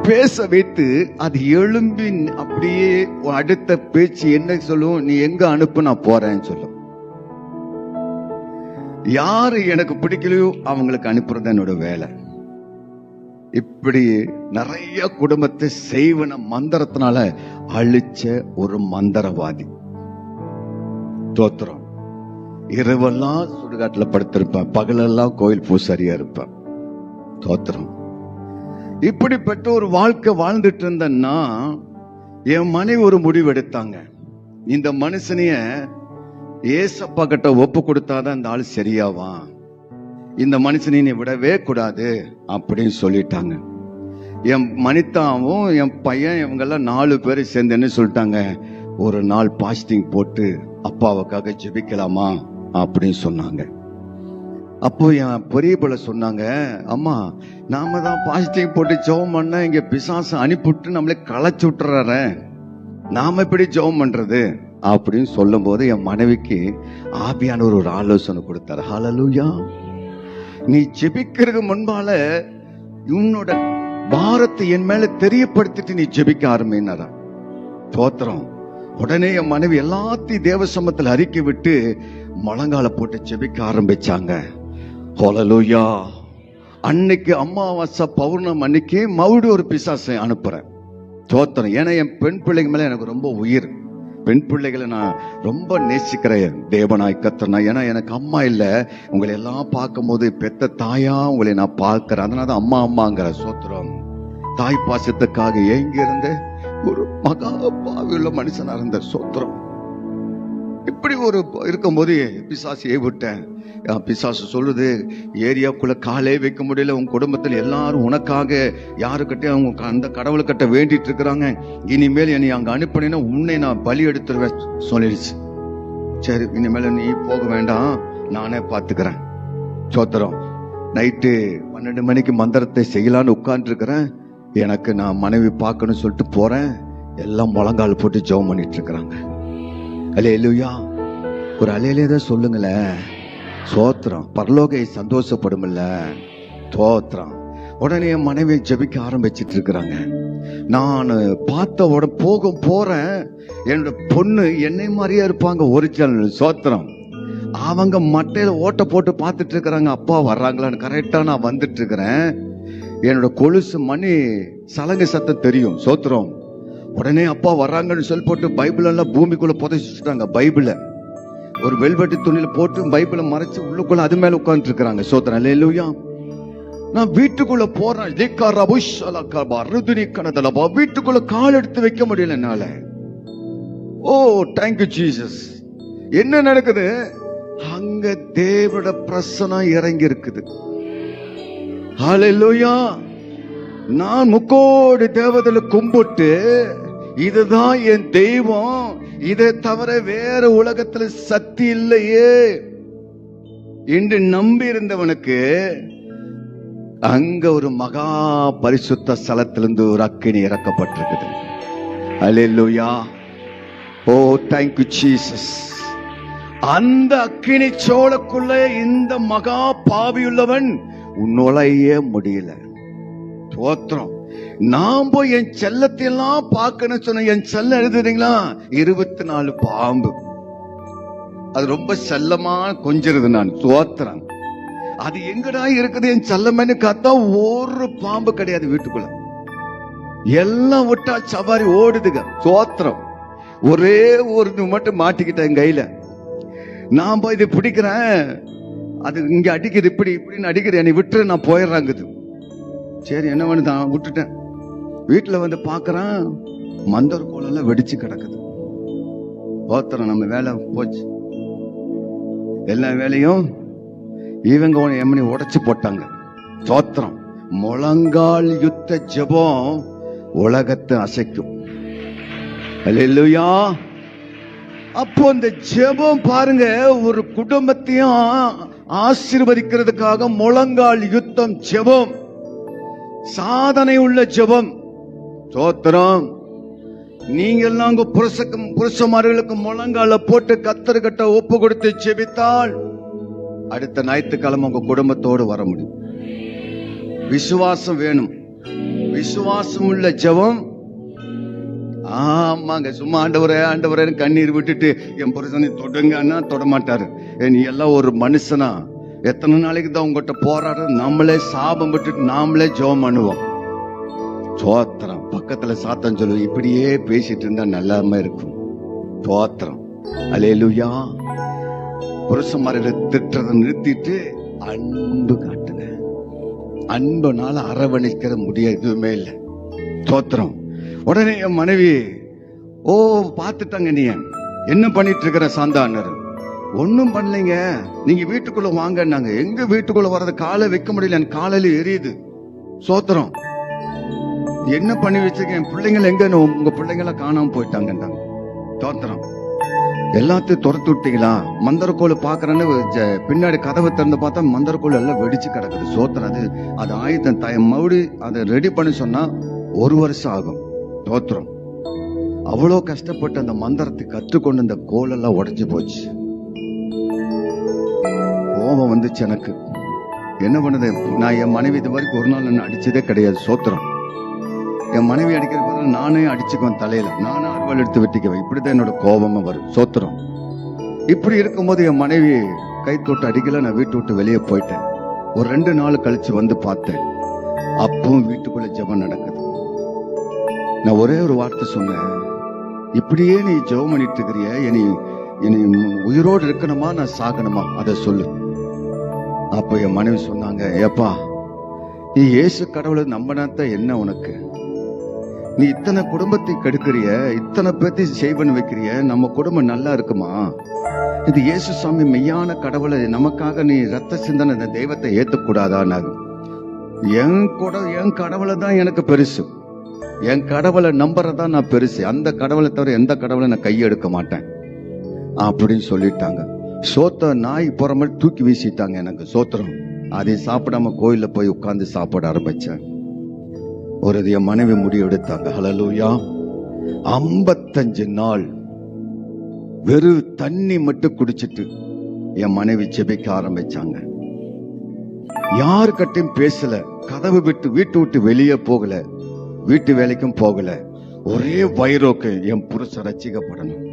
பேச வைத்து அது எழும்பி அப்படியே அடுத்த பேச்சு என்ன சொல்லும், நீ எங்க அனுப்பு, நான் போறேன்னு சொல்லும். யாரு எனக்கு பிடிக்கலையோ அவங்களுக்கு அனுப்புறது என்னோட வேலை. இப்படி நிறைய குடும்பத்தை செய்வன மந்திரத்தினால அழிச்ச ஒரு மந்திரவாதி. தோத்திரம். இரவெல்லாம் சுடுகாட்டுல படுத்திருப்பேன், பகலெல்லாம் கோயில் பூசாரியா இருப்பேன். தோத்திரம். இப்படிப்பட்ட ஒரு வாழ்க்கை வாழ்ந்துட்டு இருந்தேன்னா என் மனைவி ஒரு முடிவு எடுத்தாங்க. இந்த மனுஷனைய ஏசப்பா கிட்ட ஒப்பு கொடுத்தாதான் இந்த ஆள் சரியாவான், இந்த மனுஷனை நீ விடவே கூடாது அப்படின்னு சொல்லிட்டாங்க. என் மனிதாவும் என் பையன் இவங்கெல்லாம் 4 பேர் சேர்ந்து என்ன சொல்லிட்டாங்க, ஒரு நாள் பாஸ்டிங் போட்டு அப்பாவுக்காக ஜெபிக்கலாமா அப்படின்னு சொன்னாங்க. அப்போ என் பெரிய பிள்ளை சொன்னாங்க, அம்மா நாம தான் பாஸ்டிங் போட்டு ஜெபம் பண்ண இங்க பிசாசு அனுப்பிவிட்டு நம்மளே களைச்சு விட்டுறாரு, நாம எப்படி ஜெபம் பண்றது அப்படின்னு சொல்லும் போது என் மனைவிக்கு ஆவியானவர் ஒரு ஆலோசனை கொடுத்தாரு. ஹல்லேலூயா. நீ ஜெபிக்கிறதுக்கு முன்பால உன்னோட பாரத்தை என் மேல தெரியப்படுத்திட்டு நீ ஜெபிக்க ஆரம்பினாரா. தோத்திரம். உடனே என் மனைவி எல்லாத்தையும் தேவ சமூகத்தில் அறிக்கை விட்டு முழங்கால போட்டு ஜெபிக்க ஆரம்பிச்சாங்க. ஹல்லேலூயா. அன்னைக்கு அமாவாசை பௌர்ணமி அன்னைக்கு மறுபடியும் ஒரு பிசாசை அனுப்புறேன். தோத்திரம். ஏன்னா என் பெண் பிள்ளைங்க மேல எனக்கு ரொம்ப உயிர். பெண் பிள்ளைகளை நான் ரொம்ப நேசிக்கிறேன் தேவனாய் கர்த்தனா. ஏன்னா எனக்கு அம்மா இல்ல, உங்களை எல்லாம் பார்க்கும் போது பெத்த தாயா உங்களை நான் பார்க்கிறேன். அதனால அம்மா அம்மாங்கிற. சோத்திரம். தாய் பாசத்துக்காக ஏங்கி இருந்த ஒரு மகா பாவியுள்ள மனுஷனா இருந்த. சோத்திரம். இப்படி ஒரு இருக்கும்போது பிசாசு ஏவிட்டேன். பிசாசு சொல்லுது, ஏரியாக்குள்ள காலே வைக்க முடியல, உங்க குடும்பத்தில் எல்லாரும் உனக்காக யாருக்கிட்டே அவங்க அந்த கடவுள்கிட்ட வேண்டிட்டு இருக்கிறாங்க, இனிமேல் என்னை அங்க அனுப்பினா உன்னை நான் பலி எடுத்துருவேன் சொல்லிடுச்சு. சரி, இனிமேல நீ போக வேண்டாம், நானே பாத்துக்கிறேன். சோத்திரம். நைட்டு 12 மணிக்கு மந்திரத்தை செய்யலான்னு உட்கார்ந்து இருக்கிறேன். எனக்கு நான் மனைவி பார்க்கணும்னு சொல்லிட்டு போறேன். எல்லாம் முழங்கால் போட்டு ஜெபம் பண்ணிட்டு இருக்கிறாங்க. அல்லேலூயா. ஒரு அலையிலேதான் சொல்லுங்களேன். சோத்திரம். பரலோகை சந்தோஷப்படும்ல. தோத்திரம். உடனே என் மனைவி ஜெபிக்க ஆரம்பிச்சிட்டு இருக்கிறாங்க. நான் பார்த்த உடனே போறேன். என்னோட பொண்ணு என்னை மாதிரியா இருப்பாங்க, ஒரிஜினல். சோத்திரம். அவங்க மட்டையில ஓட்ட போட்டு பார்த்துட்டு இருக்கிறாங்க, அப்பா வர்றாங்களான்னு. கரெக்டா நான் வந்துட்டு இருக்கிறேன். என்னோட கொலுசு மணி சலங்கை சத்தம் தெரியும். சோத்திரம். உடனே அப்பா வர்றாங்கன்னு சொல்லி போட்டு பைபிள் எல்லாம் பூமிக்குள்ள புதைச்சிட்டாங்க. பைபிள ஒரு வெல்வெட்டி துணியில போட்டு பைபிளை மறைச்சு உள்ளுக்குள்ள அது மேல உட்கார்ந்து இருக்கிறாங்க. சோத்திரம். அல்லேலூயா. நான் வீட்டுக்குள்ள போறேன். வீட்டுக்குள்ள கால் எடுத்து வைக்க முடியல என்னால. ஓ தேங்க்யூ ஜீசஸ். என்ன நடக்குது அங்க? தேவனோட பிரசன்னம் இறங்கி இருக்குது. ஹல்லேலூயா. நான் முக்கோடி தேவதையில கும்பிட்டு இதுதான் என் தெய்வம், இதை தவிர வேற உலகத்துல சக்தி இல்லையே என்று நம்பி இருந்தவனுக்கு அங்க ஒரு மகா பரிசுத்த ஸ்தலத்திலிருந்து ஒரு அக்கினி இறக்கப்பட்டிருக்குது. அல்லேலூயா. ஓ தேங்க்யூ ஜீசஸ். அந்த அக்கினி சோளக்குள்ள இந்த மகா பாவியுள்ளவன் நுழைய முடியல. தோத்திரம். நான் போய் என் செல்லத்தை எல்லாம் பார்க்கணும் சொன்ன. என் செல்ல எழுதுறீங்களா? 24 பாம்பு. அது ரொம்ப செல்லமா கொஞ்சிருது. நான் தோத்திரம். அது எங்கடா இருக்குது என் செல்லமேன்னு காத்தா ஒரு பாம்பு கிடையாது வீட்டுக்குள்ள. எல்லாம் விட்டா சவாரி ஓடுதுங்க. தோத்திரம். ஒரே ஒரு மட்டும் மாட்டிக்கிட்டேன் கையில. நான் போய் இதை பிடிக்கிறேன், அது இங்க அடிக்குது, இப்படி இப்படின்னு அடிக்குது, என்னை விட்டு நான் போயிடுறாங்குது. சரி என்ன பண்ணு, நான் விட்டுட்டேன். வீட்டுல வந்து பாக்குறேன், மந்தர் கோலெல்லாம் வெடிச்சு கிடக்குது. ஓத்திரம். நம்ம வேலை போச்சு. எல்லா வேலையும் இவங்க எம்மனி உடைச்சு போட்டாங்க. தோத்திரம். முழங்கால் யுத்த ஜெபம் உலகத்தை அசைக்கும். அல்லேலூயா. அப்போ இந்த ஜெபம் பாருங்க, ஒரு குடும்பத்தையும் ஆசீர்வதிக்கிறதுக்காக முழங்கால் யுத்தம் ஜெபம், சாதனை உள்ள ஜெபம். சோத்திரம். நீங்க எல்லாம் உங்க புருஷமார்களுக்கு முழங்கால போட்டு கத்தர்கிட்ட ஒப்பு கொடுத்து செபித்தால் அடுத்த ஞாயிற்றுக்கிழமை உங்க குடும்பத்தோடு வர முடியும். விசுவாசம் வேணும். விசுவாசம் உள்ள ஜெபம். ஆமாங்க, சும்மா ஆண்டவரே கண்ணீர் விட்டுட்டு என் புருஷனை தொடுங்கன்னா தொடமாட்டாரு. நீ எல்லாம் ஒரு மனுஷனா? எத்தனை நாளைக்கு தான் உங்ககிட்ட போராட? நம்மளே சாபம் விட்டுட்டு நாமளே ஜெபம் பண்ணுவோம். தோத்திரம். பக்கத்துல சாத்தம் சொல்லுவோம், இப்படியே பேசிட்டு இருந்தா நல்லாம இருக்கும். தோத்திரம். அல்லேலூயா. புருஷமாரில திட்டுறதை நிறுத்திட்டு அன்பு காட்டுங்க. அன்புனால அரவணைக்கிற முடியாது, எதுவுமே இல்லை. தோத்திரம். உடனே என் மனைவி, ஓ பாத்துட்டாங்க, நீ என்ன பண்ணிட்டு இருக்கிற சாந்தானர்? ஒன்னும் பண்ணலைங்க, நீங்க வீட்டுக்குள்ள வாங்கன்னாங்க. எங்க வீட்டுக்குள்ள வர்றது? காலை வைக்க முடியல, என் காலையில எரியுது. சோத்திரம். என்ன பண்ணி வச்சிருக்கேன்? என் பிள்ளைங்களை எங்க? உங்க பிள்ளைங்கள காணாம போயிட்டாங்க. தோத்திரம். எல்லாத்தையும் துரத்து விட்டீங்களா? மந்தரக்கோள் பாக்குறேன்னு பின்னாடி கதவை திறந்து பார்த்தா மந்தரக்கோள் எல்லாம் வெடிச்சு கிடக்குது. சோத்திரம். அது ஆயுதம் மறுபடி அதை ரெடி பண்ணி சொன்னா 1 வருஷம் ஆகும். தோத்திரம். அவ்வளோ கஷ்டப்பட்டு அந்த மந்திரத்தை கற்றுக்கொண்டு அந்த கோல் எல்லாம் உடைஞ்சு போச்சு. கோபம் வந்துச்சு எனக்கு. என்ன பண்ணுது? நான் என் மனைவி இது வரைக்கும் ஒரு நாள் என்ன அடிச்சதே கிடையாது. சோத்திரம். என் மனைவி அடிக்கிற பதில் நானே அடிச்சுக்குவேன் தலையில. நானே அறுவாள் எடுத்து வெட்டிக்குவேன். இப்படிதான் என்னோட கோபமும் வரும். சோத்திரம். இப்படி இருக்கும்போது என் மனைவி கை தொட்டு அடிக்கல. நான் வீட்டு விட்டு வெளியே போயிட்டேன். ஒரு 2 நாள் கழிச்சு வந்து பார்த்தேன். அப்பவும் வீட்டுக்குள்ள ஜெபம் நடக்குது. நான் ஒரே ஒரு வார்த்தை சொன்னேன், இப்படியே நீ ஜெபம் பண்ணிட்டு இருக்கிறிய, இனி உயிரோடு இருக்கணுமா நான் சாகணுமா? அதை சொல்லு. அப்ப என் மனைவி சொன்னாங்க, ஏப்பா நீ இயேசு கடவுளை நம்பினாத்தான் என்ன உனக்கு? நீ இத்தனை குடும்பத்தை கெடுக்கிறிய, இத்தனை பேர்த்தி செய்வன் வைக்கிறிய, நம்ம குடும்பம் நல்லா இருக்குமா? இது இயேசு சாமி மெய்யான கடவுளை நமக்காக நீ ரத்த சிந்தனை இந்த தெய்வத்தை ஏத்துக்கூடாதான்னாங்க. என் கடவுளை தான் எனக்கு பெருசு. என் கடவுளை நம்புறதான் நான் பெருசு. அந்த கடவுளை தவிர எந்த கடவுளை நான் கையெடுக்க மாட்டேன் அப்படின்னு சொல்லிட்டாங்க. சோத்த நாய் போற மாதிரி தூக்கி வீசிட்டாங்க எனக்கு. சோத்திரம். அதை சாப்பிடாம கோயில்ல போய் உட்கார்ந்து சாப்பிட ஆரம்பிச்சேன். ஒரு என் மனைவி முடிவெடுத்தாங்க. ஹல்லேலூயா. 55 நாள் வெறும் தண்ணி மட்டும் குடிச்சிட்டு என் மனைவி ஜெபிக்க ஆரம்பிச்சாங்க. யாருக்கிட்டையும் பேசல, கதவு விட்டு வீட்டு விட்டு வெளியே போகல, வீட்டு வேலைக்கும் போகல. ஒரே வைரோக்கு என் புருஷன் ரட்சிக்கப்படணும்,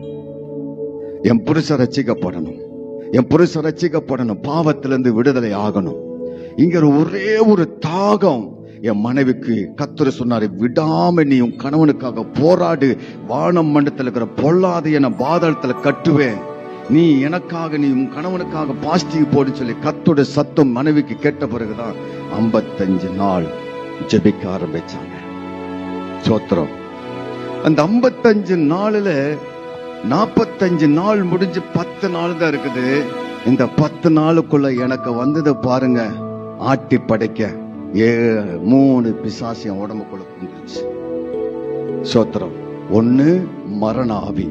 என் புருஷன் ரட்சிக்கப்படணும், என் புருஷன் ரட்சிக்கப்படணும், பாவத்திலிருந்து விடுதலை ஆகணும். இங்க ஒரே ஒரு தாகம் என் மனைவிக்கு. கர்த்தர் சொன்னாரு, விடாம நீ உன் கணவனுக்காக போராடு. வானம் மண்டலத்தில் இருக்கிற பொல்லாதைய நான் பாதாளத்துல கட்டுவேன். நீ எனக்காக, நீ உன் கணவனுக்காக பாஸ்டிங் போடு சொல்லி கர்த்தருடைய சத்தம் மனைவிக்கு கேட்ட பிறகுதான் 55 நாள் ஜெபிக்க ஆரம்பிச்சாங்க. சோத்திரம். அந்த 55 நாள்ல 45 நாள் முடிஞ்சு 10 நாள் தான் இருக்குது. இந்த 10 நாளுக்குள்ள எனக்கு வந்தது பாருங்க, ஆட்டி படைக்க 3 பிசாசு என் உடம்புக்குள்ள வந்துருச்சு. சோத்திரம். 1 மரண ஆவி,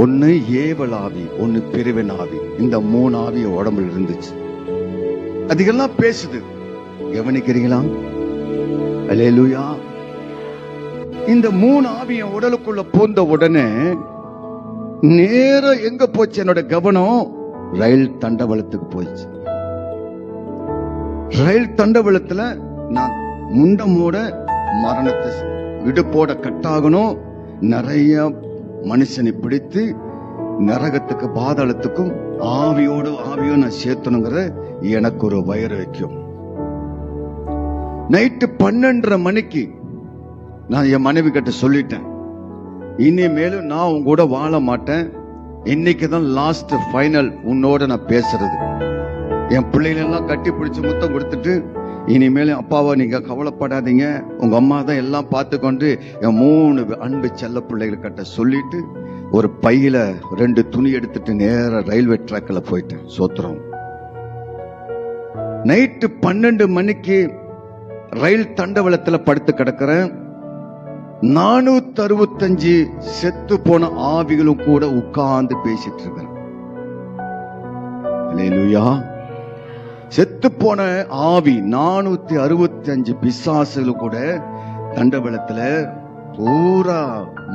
1 ஏவல் ஆவி, 1 பிரிவின் ஆவி. இந்த 3 ஆவி உடம்புல இருந்துச்சு. அதுக்கெல்லாம் பேசுது. கவனிக்கிறீங்களா? அல்லேலூயா. இந்த 3 ஆவி என் உடலுக்குள்ள போந்த உடனே நேரம் எங்க போச்சு? என்னோட கவனம் ரயில் தண்டவளத்துக்கு போயிடுச்சு. ரயில் தண்டவளத்துல நான் முண்டமோட மரணத்தை இடுப்போட கட்டாகணும். நிறைய மனுஷனை பிடித்து நரகத்துக்கு பாதாளத்துக்கும் ஆவியும் நான் சேர்த்தணுங்கிற எனக்கு ஒரு வயிறு வைக்கும். நைட்டு 12:30 மணிக்கு நான் என் மனைவி கிட்ட சொல்லிட்டேன், இனிமேலும் நான் உங்க கூட வாழ மாட்டேன். இன்னைக்குதான் லாஸ்ட் ஃபைனல் உன்னோட நான் பேசுறது. என் பிள்ளைகளெல்லாம் கட்டி பிடிச்சு முத்தம் கொடுத்துட்டு, இனிமேலும் அப்பாவை நீங்க கவலைப்படாதீங்க, உங்க அம்மா தான் எல்லாம் பார்த்து கொண்டு என் 3 அன்பு செல்ல பிள்ளைகள் கிட்ட சொல்லிட்டு ஒரு பையில 2 துணி எடுத்துட்டு நேர ரயில்வே ட்ராக்ல போயிட்டேன். சோத்திரம். நைட்டு 12 மணிக்கு ரயில் தண்டவளத்துல படுத்து கிடக்கிறேன். 465 செத்து போன ஆவிகளும் கூட உட்கார்ந்து பேசிட்டு இருக்கிறேன். அல்லேலூயா. செத்து போன ஆவி 465 பிசாசுகளும் கூட தண்டவளத்துல பூரா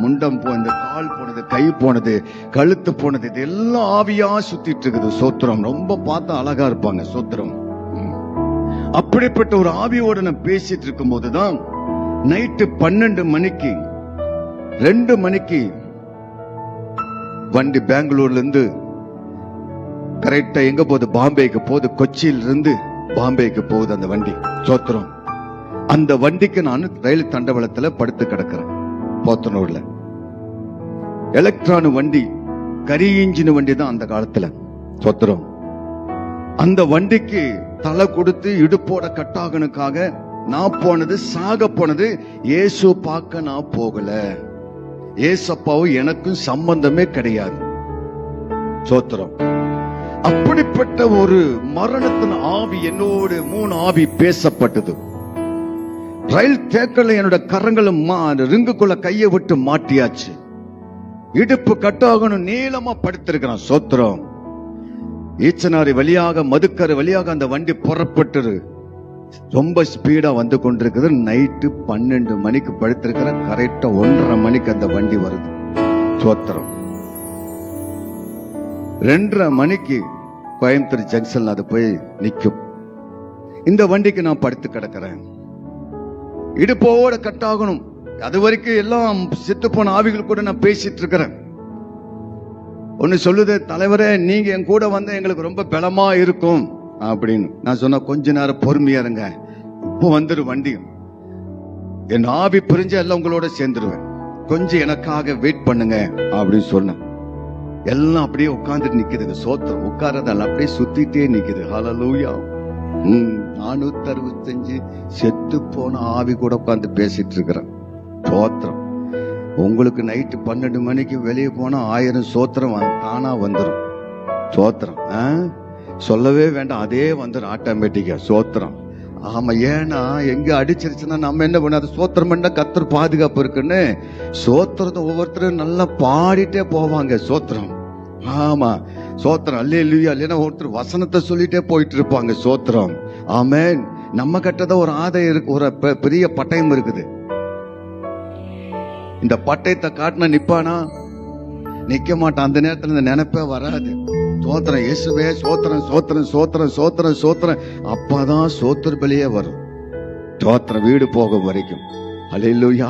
முண்டம் இந்த கால் போனது, கை போனது, கழுத்து போனது, இது எல்லாம் ஆவியா சுத்திட்டு இருக்குது. சோத்திரம். ரொம்ப பார்த்தா அழகா இருப்பாங்க. சோத்திரம். அப்படிப்பட்ட ஒரு ஆவியோட நான் பேசிட்டு இருக்கும் போதுதான் நைட்டு 12 மணிக்கு 2 மணிக்கு வண்டி பெங்களூர்ல இருந்து கரெக்டா எங்க போகுது? பாம்பேக்கு போகுது. கொச்சியில இருந்து பாம்பேக்கு போகுது அந்த வண்டி. சோத்திரம். அந்த வண்டிக்கு நான் ரயில் தண்டவாளத்துல படுத்து கிடக்கிறேன் போத்தனூர்ல. எலக்ட்ரான் வண்டி, கரி இன்ஜின் வண்டி தான் அந்த காலத்துல. சோத்திரம். அந்த வண்டிக்கு தலை கொடுத்து இடுப்போட கட்டாகனுக்காக நான் போனது, சாக போனது. இயேசு பார்க்க நான் போகல. ஏசப்பாவும் எனக்கும் சம்பந்தமே கிடையாது. சோத்திரம். அப்படிப்பட்ட ஒரு மரணத்தின் ஆவி என்னோடு 3 ஆவி பேசப்பட்டது. ரயில் தேக்கல என்னோட கரங்களும் ரிங்குக்குள்ள கையை விட்டு மாட்டியாச்சு. இடுப்பு கட்டாகணும் நீளமா படுத்திருக்கிறான். சோத்திரம். ஈச்சனாரி வழியாக, மதுக்கரை வழியாக அந்த வண்டி புறப்பட்டு ரொம்ப ஸ்பீடா வந்து கொண்டிருக்குது. நைட்டு 12 மணிக்கு படுத்திருக்கிற. கரெக்டா 1:30 மணிக்கு அந்த வண்டி வருது. சோத்திரம். 2:30 மணிக்கு கோயம்புத்தூர் ஜங்ஷன்ல அது போய் நிக்கும். இந்த வண்டிக்கு நான் படுத்து கிடக்கிறேன். இடுப்போட கட்டாகணும். அது வரைக்கும் எல்லாம் செத்து போன ஆவிகள் கூட நான் பேசிட்டு இருக்கிறேன். ஒன்னு சொல்லுது, தலைவரே நீங்க என் கூட வந்தா எங்களுக்கு ரொம்ப பலமா இருக்கும் அப்படின்னு. நான் சொன்ன கொஞ்ச நேரம் பொறுமையா இருங்க, இப்போ வந்துரு வண்டி. என் ஆவி பிரிஞ்ச எல்லாம் உங்களோட சேர்ந்துருவேன், கொஞ்சம் எனக்காக வெயிட் பண்ணுங்க அப்படின்னு சொன்னேன். எல்லாம் அப்படியே உட்கார்ந்துட்டு நிக்குது. சோத்திரம். உட்காரதால அப்படியே சுத்திட்டே நிக்குது. ஹல்லேலூயா. 465 செத்து போன ஆவி கூட உட்கார்ந்து பேசிட்டு இருக்கிறேன். சோத்திரம். உங்களுக்கு நைட்டு 12 மணிக்கு வெளியே போனா 1000 சோத்திரம் தானா வந்துடும். சோத்திரம். சொல்லவே வேண்டாம், அதே வந்துடும் ஆட்டோமேட்டிக்கா. சோத்திரம். ஆமா. ஏன்னா எங்க அடிச்சிருச்சுன்னா நம்ம என்ன பண்ண, அது சோத்திரம் பண்ண கர்த்தர் பாதுகாப்பு இருக்குன்னு சோத்திரத்தை ஒவ்வொருத்தரும் நல்லா பாடிட்டே போவாங்க. சோத்திரம். ஆமா. சோத்திரம். அல்லேலூயா. இல்லைன்னா ஒருத்தர் வசனத்தை சொல்லிட்டே போயிட்டு இருப்பாங்க. சோத்திரம். ஆமென். நம்ம கட்டத ஒரு ஆதாயம் இருக்கு, ஒரு பெரிய பட்டயம் இருக்குது. இந்த பட்டயத்தை காட்டினா நிப்பானா? நிக்க மாட்டான். அந்த நேரத்துல இந்த நினைப்பே வராது. சோத்திரம். இயேசுவே சோத்திரம், சோத்திரம், சோத்திரம், சோத்திரம், சோத்திரம். அப்பதான் சோத்திர பலியே வரும். சோத்திரம். வீடு போக வரைக்கும். அல்லேலூயா.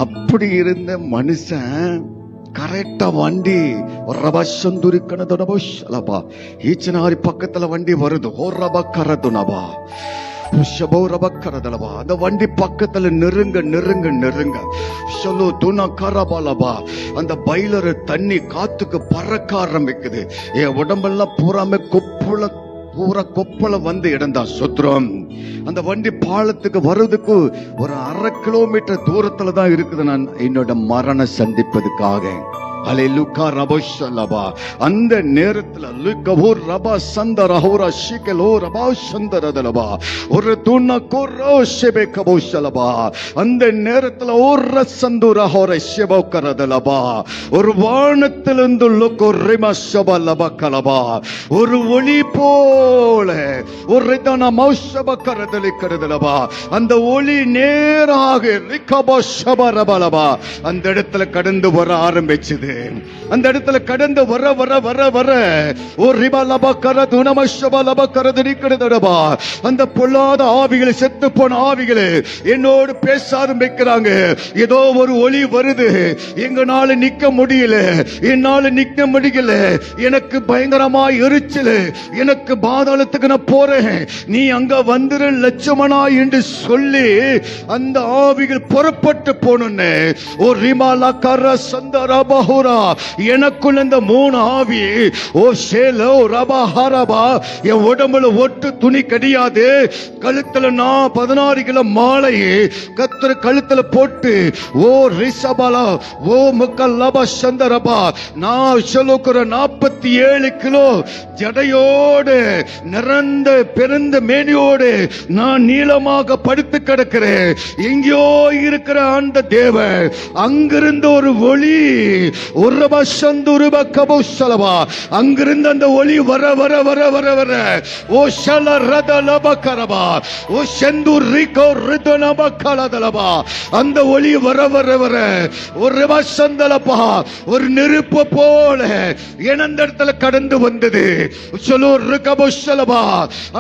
அப்படி இருந்த மனுஷன் கரெக்டா வண்டி ஈச்சனாரி பக்கத்துல வண்டி வருது. அந்த வண்டி பக்கத்துல நெருங்க நெருங்க நெருங்க அந்த பைலர் தண்ணி காத்துக்கு பறக்க ஆரம்பிக்குது. என் உடம்பெல்லாம் பூராமே கொப்பள வந்து இடந்தான். சுத்திரம். அந்த வண்டி பாலத்துக்கு வர்றதுக்கு ஒரு 1/2 கிலோமீட்டர் தூரத்துல தான் இருக்குது நான் என்னோட மரண சந்திப்பதுக்காக. அல்லேலூயா. ரபஷலபா. அந்த நேரத்துல லுகவோர் ரபா சந்தரஹோரா ஷிகலோ ரபா சந்தரதலபா ஒரு துன கோரோஷெபே கபோஷலபா. அந்த நேரத்துல ஒரு சந்துரஹோர ஷெபோகரதலபா. ஒரு வானத்திலிருந்து லுகோ ரிமஷபலபா கலபா. ஒரு ஒளி போல ஒரு தன மௌஷபகரதலி கரதலபா. அந்த ஒளி நேராக லிகபஷபரபலபா அந்த இடத்துல கடந்து வர ஆரம்பிச்சது. அந்த இடத்துல கடந்து வர வர வர வர ஒரு ரிபலபா கரது நமஷபலபா கரது நிக்கறதடபா. அந்த பொல்லாத ஆவிகளை, செத்து போன ஆவிகளை என்னோடு பேச ஆரம்பிக்கிறாங்க. ஏதோ ஒரு ஒளி வருது, எங்கனால நிக்க முடியல, என்னால நிக்க முடியல, எனக்கு பயங்கரமா எரிச்சல், எனக்கு பாதாளத்துக்கு நான் போறேன், நீ அங்க வந்துரு லட்சுமணா என்று சொல்லி அந்த ஆவிகள் புறப்பட்டு போனோன்னு ஒரு ரிமாலா கர சந்தரபா எனக்குள்ள இந்த 3 ஆவி ஓ ஷேலோ ரபா ஹரபா. என் உடம்புல ஒட்டு துணி கிடையாது. கழுத்துல நான் 16 கிலோ மாலை கத்திர கழுத்துல போட்டு ஓ ரிஷபலா ஓ முக்கல்லபா சந்தரபா நான் சொல்லுகிற 47 கிலோ ஜடையோடு நிறந்த பிறந்த மேனியோடு நான் நீளமாக படுத்து கிடக்கிறேன். எங்கேயோ இருக்கிற அந்த தேவன் அங்கிருந்து ஒரு ஒளி உருப சந்துருப கபுஷலபா. அங்கிருந்து அந்த ஒளி வர வர வர வர வர ஓ ஷல ரதலப கரபா ஓ செந்தூர் ரிகோ ரிதனப கலதலபா. அந்த ஒளி வர வர வர ஒரு வசந்தலபா ஒரு நெருப்பு போல எந்த இடத்துல கடந்து வந்தது.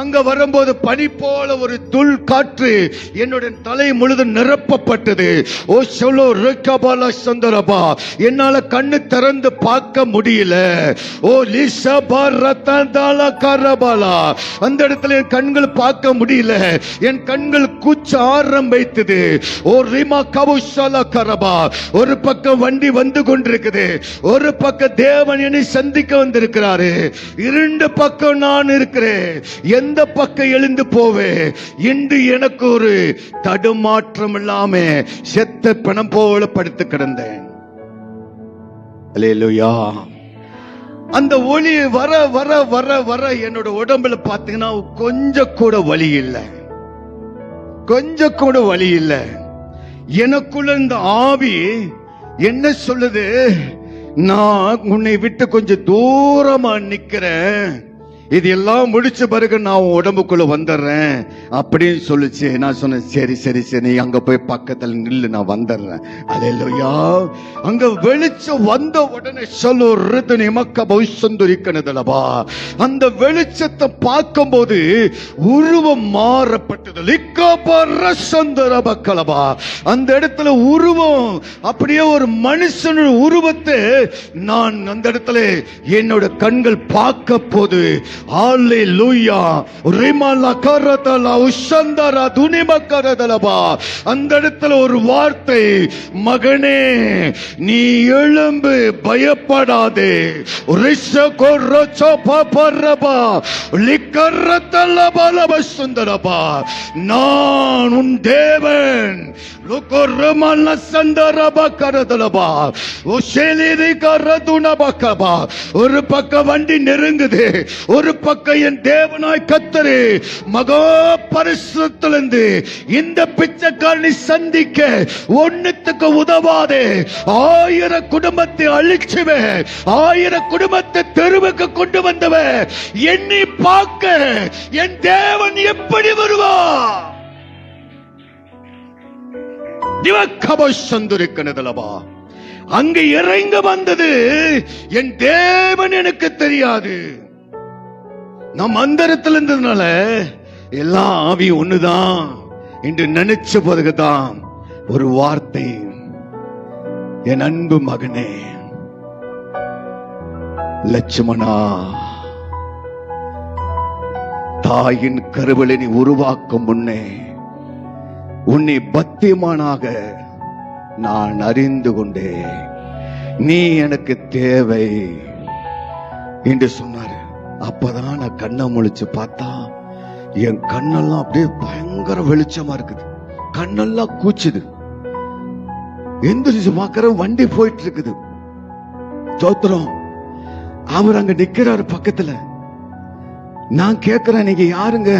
அங்க வரும்போது பனி போல ஒரு துள் காற்று என்னுடைய தலை முழுதும் நிரப்பப்பட்டது. ஓ சொல்லோ ரிகபல சந்தரபா. என்னால கண்ணு திறந்து பார்க்க முடியல. ஓ லிசபா ரத்தந்தால கரபாலா. அந்த இடத்துல என் கண்கள் பார்க்க முடியல. என் கண்கள் கூச்ச ஆரம்பித்தது. ஓ ரிமா கபுஷல கரபா. ஒரு பக்கம் வண்டி வந்து கொண்டிருக்குது, ஒரு பக்கம் தேவன் என்னை சந்திக்க வந்திருக்கிறாரு. இரண்டு பக்கம் நான் இருக்கிறேன். எந்த பக்கம் எழுந்து போவேன் என்று எனக்கு ஒரு தடுமாற்றம் இல்லாம செத்த பிணம் போல படுத்து கிடந்தேன். அல்லேலூயா. அந்த ஒளி வர வர வர வர என்னோட உடம்புல பாத்தீங்கன்னா கொஞ்சம் கூட வலி இல்லை, கொஞ்சம் கூட வலி இல்லை. எனக்குள்ள இந்த ஆவி என்ன சொல்லுது, நான் உன்னை விட்டு கொஞ்சம் தூரமா நிக்கிறேன், இது எல்லாம் முடிச்ச பிறகு நான் உடம்புக்குள்ள வந்துடுறேன் அப்படின்னு சொல்லுச்சு. நான் சொன்னேன், சரி சரி சரி, அங்க போய் பக்கத்துல நில்லு, நான் வந்துடுறேன். அல்லேலூயா. அங்க வெளிச்சம் வந்த உடனே சொல்லு ரிதனி மக்க பௌசந்துரிக்கனதலபா. அந்த வெளிச்சத்தை பார்க்கும்போது உருவம் மாறப்பட்டது. லிக்கபரசந்தரபக்கலபா. அந்த இடத்துல உருவம் அப்படியே ஒரு மனுஷனோட உருவத்தை நான் அந்த இடத்துல என்னோட கண்கள் பார்க்க போது, ஹalleluya, ரிமலா கரதலா உஷந்தரா துனிமக்கரதலபா. அந்த இடத்துல ஒரு வார்த்தை, மகனே நீ எழும்பு, பயப்படாதே. ரிஷகோரச்ச பபரபா லிக்கரதலபலபசுந்தரபா. நான் உன் தேவன். லுகோரமல சந்தரபா கரதலபா ஓஷேலிரி கரதுனபகபா. ஒரு பக்கம் வண்டி நெருங்குது, ஒரு பக்கம் என் தேவனாய் கர்த்தரே மகா பரிசுத்தத்திலிருந்து இந்த பிச்சைக்காரனை சந்திக்க ஒண்ணுத்துக்கு உதவாதே. 1000 குடும்பத்தை அழிச்சுவே, 1000 குடும்பத்தை தெருவுக்கு கொண்டு வந்தவ என்னை பார்க்க என் தேவன் எப்படி வருவா? அங்க இறங்க வந்தது என் தேவன் எனக்கு தெரியாது. நம் அந்தரத்தில் இருந்ததுனால எல்லாம் ஆவி ஒண்ணுதான் என்று நினைச்ச பிறகுதான் ஒரு வார்த்தை, என் அன்பு மகனே லட்சுமணா, தாயின் கருவிலை நீ உருவாக்கும் முன்னே உன்னை பத்தியமானாக நான் அறிந்து கொண்டேன், நீ எனக்கு தேவை என்று சொன்னார். அப்பதான் நான் கண்ணை முழிச்சு பார்த்தா என் கண்ணெல்லாம் அப்படியே பயங்கர வெளிச்சமா இருக்குது, கண்ணெல்லாம் கூச்சுது. எந்திரிச்சு பார்க்கிற வண்டி போயிட்டு இருக்குது. சோத்திரம். அவர் அங்க நிக்கிறாரு பக்கத்துல. நான் கேட்கிறேன், நீங்க யாருங்க?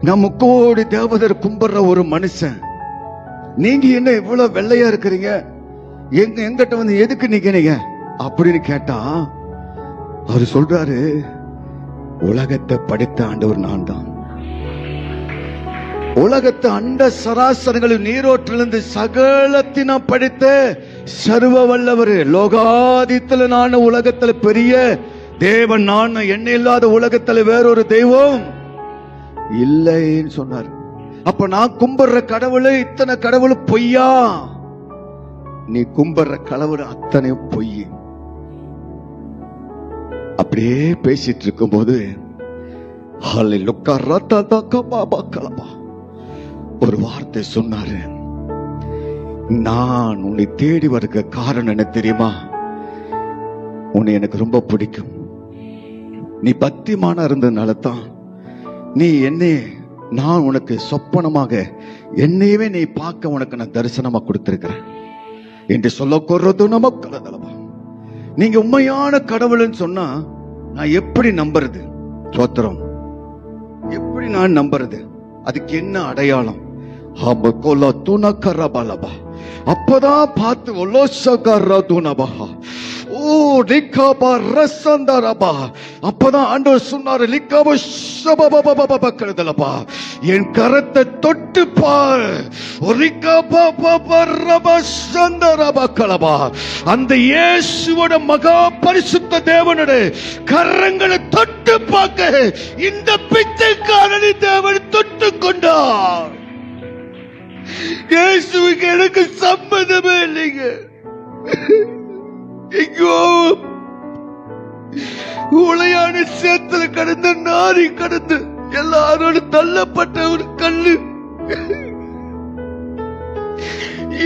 நான் 3 கோடி தேவதர் கும்பிடுற ஒரு மனுஷன், நீங்க என்ன இவ்வளவு வெள்ளையா இருக்கிறீங்க, எங்கிட்ட வந்து எதுக்கு நிக்கிறீங்க அப்படின்னு கேட்டா அவர் சொல்றாரு, உலகத்தை படைத்த ஆண்டவர் நான் தான். உலகத்தை அண்ட சராசரங்களில் நீரோற்றிலிருந்து சகலத்தின படைத்த சர்வ வல்லவர், லோகாதித்துல நான் உலகத்துல பெரிய தேவன் நான், என்ன இல்லாத உலகத்துல வேறொரு தெய்வம் இல்லைன்னு சொன்னார். அப்ப நான் கும்பிடுற கடவுள், இத்தனை கடவுள் பொய்யா? நீ கும்பிடுற கடவுள் அத்தனை பொய். அப்படியே பேசிட்டு இருக்கும் போது ஒரு வார்த்தை சொன்னாரு, நான் உன்னை தேடி வருக காரணம் என்ன தெரியுமா? உன்னை எனக்கு ரொம்ப பிடிக்கும், நீ பத்தியமான இருந்ததுனால தான் நீ என்னை, நான் உனக்கு சொப்பனமாக என்னையவே நீ பார்க்க உனக்கு நான் தரிசனமா கொடுத்திருக்கிறேன் என்று சொல்ல கொறது நமக்கு. நீங்க உண்மையான கடவுள்னு சொன்னா நான் எப்படி நம்புறது? சோத்திரம். எப்படி நான் நம்புறது? அதுக்கு என்ன அடையாளம்? அப்பதான் பார்த்து அப்பதான் ஆண்டவர் சொன்னாரு, என் கரத்தை தொட்டு பார். அந்த இயேசுவோட மகா பரிசுத்த தேவனுடைய கரங்களை தொட்டு பார்க்க இந்த பிச்சைக்காரனை தேவன் தொட்டு கொண்டார். இயேசுவுக்கு எனக்கு சம்பந்தமே இல்லைங்க. எங்கோ உளையான சேத்துல கடந்து நாரி கடந்து எல்லாரோடு தள்ளப்பட்ட ஒரு கல்லு,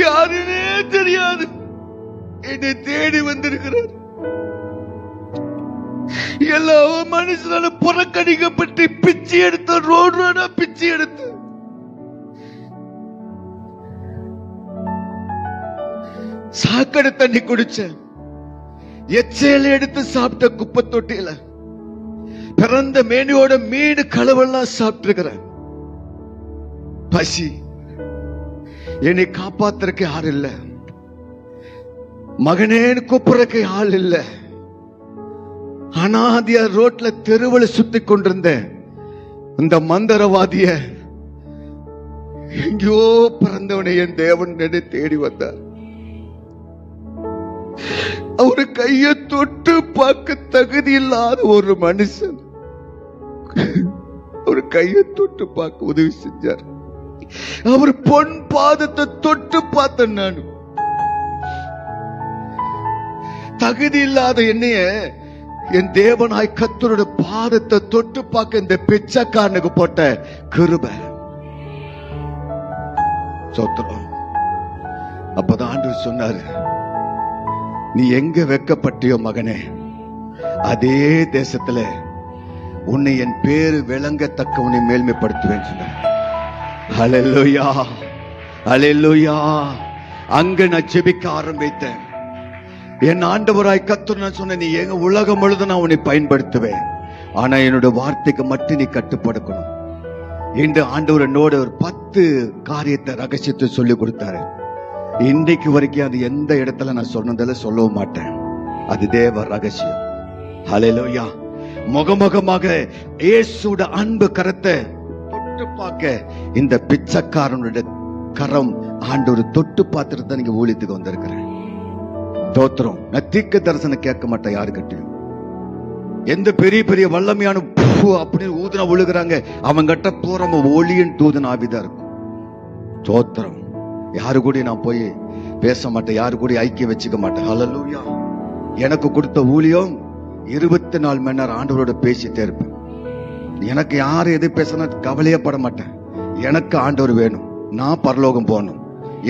யாருன்னே தெரியாது, என்னை தேடி வந்திருக்கிறார். எல்லா மனுஷனால புறக்கணிக்கப்பட்டு பிச்சை எடுத்த, ரோடு பிச்சை எடுத்து சாக்கடை தண்ணி குடிச்ச, எச்சையில எடுத்து சாப்பிட்ட குப்பை தொட்டியில பிறந்த மேனியோட மீன் களவெல்லாம் சாப்பிட்டு இருக்கிற, பசி, என்னை காப்பாத்துறக்கு யாரு இல்ல, மகனேன்னு கூப்பிடுறக்கு ஆள் இல்ல, அனாதியா ரோட்ல தெருவில் சுத்தி கொண்டிருந்த இந்த மந்திரவாதிய எங்கேயோ பிறந்தவனை என் தேவன் தேடி வந்தார். அவரு கையை தொட்டு பார்க்க தகுதி இல்லாத ஒரு மனுஷன் அவர் கையை தொட்டு பார்க்க உதவி செஞ்சார். அவர் பொன் பாதத்தை தொட்டு பார்த்தேன். நான் தகுதி இல்லாத என்னைய என் தேவனாய் கர்த்தரோட பாதத்தை தொட்டு பார்க்க இந்த பிச்சைக்காரனுக்கு போட்ட கிருபை. சோத்திரம். அப்பதான் ஆண்டவர் சொன்னாரு, நீ எங்க வெக்கப்பட்டியோ மகனே, அதே தேசத்துல உன்னை என் பேரு விளங்கத்தக்க உன்னை மேல்மைப்படுத்துவேன் சொன்னார். ஹல்லேலூயா, ஹல்லேலூயா. அங்க நான் ஜெபிக்க ஆரம்பித்தேன். என் ஆண்டவராய் கர்த்தர் நான் சொன்ன, நீ எங்க உலகம் முழுதும் நான் உன்னை பயன்படுத்துவேன், ஆனா என்னோட வார்த்தைக்கு மட்டும் நீ கட்டுப்படுக்கணும். இன்று ஆண்டவர் என்னோட ஒரு 10 காரியத்தை ரகசியத்தை சொல்லி கொடுத்தாரு. இன்றைக்கு வரைக்கும் அது எந்த இடத்துல நான் சொன்னதில்ல, சொல்லவும் மாட்டேன். அது தேவ ரகசியம். ஹல்லேலூயா. முகமுகமாக இயேசுவோட அன்பு கரத்தை தொட்டு பார்க்க இந்த பிச்சைக்காரனுடைய கரம் ஆண்டவர் தொட்டு பார்த்துட்டு நீங்க ஊழியத்துக்கு வந்திருக்கிறேன். தோத்திரம். நான் தீர்க்க தரிசனம் கேட்க மாட்டேன் யாருக்கிட்டையும். எந்த பெரிய பெரிய வல்லமையான அப்படின்னு ஊதுனா விழுகிறாங்க, அவங்க கிட்ட பூரா ஒளியின் தூதன் ஆவிதான் இருக்கும். தோத்திரம். யாரு கூட நான் போய் பேச மாட்டேன், யாரு கூட ஐக்கியம் வச்சுக்க மாட்டேன். ஹல்லேலூயா. எனக்கு கொடுத்த ஊழியம் 24 மணி நேரம் ஆண்டவரோட பேசிட்டே இருப்பேன். எனக்கு யாரு எது பேசினா கவலையே பட மாட்டேன். எனக்கு ஆண்டவர் வேணும், நான் பரலோகம் போகணும்,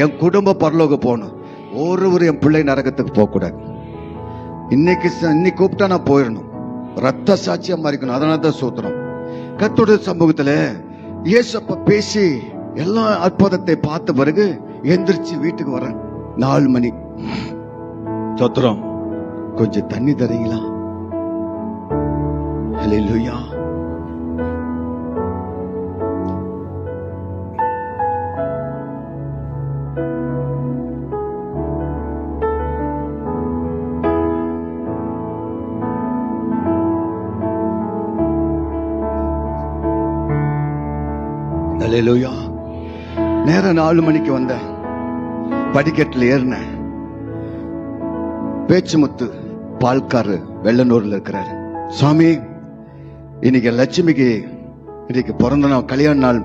என் குடும்பம் பரலோகம் போகணும். ஒருவர் என் பிள்ளை நரகத்துக்கு போக கூடாது. இன்னைக்கு கூப்பிட்டா நான் போயிடணும், ரத்த சாட்சியா மாறிக்கணும். அதனால தான் சூத்திரம். கர்த்தருடைய சமூகத்துல இயேசப்பா பேசி எல்லா அற்புதத்தை பார்த்த பிறகு எந்திரிச்சு வீட்டுக்கு வரேன். 4 மணி. சோத்திரம். கொஞ்சம் தண்ணி தரீங்களா? ஹல்லேலூயா. ஹல்லேலூயா. நேரம் 4 மணிக்கு வந்தேன். படிக்கட்டில் ஏறினேன். பேச்சுமுத்து பால்காரு வெள்ளனூர்ல இருக்கிறாரு. சுவாமி, இன்னைக்கு லட்சுமிக்கு இன்னைக்கு பிறந்த நாள், கல்யாண நாள்.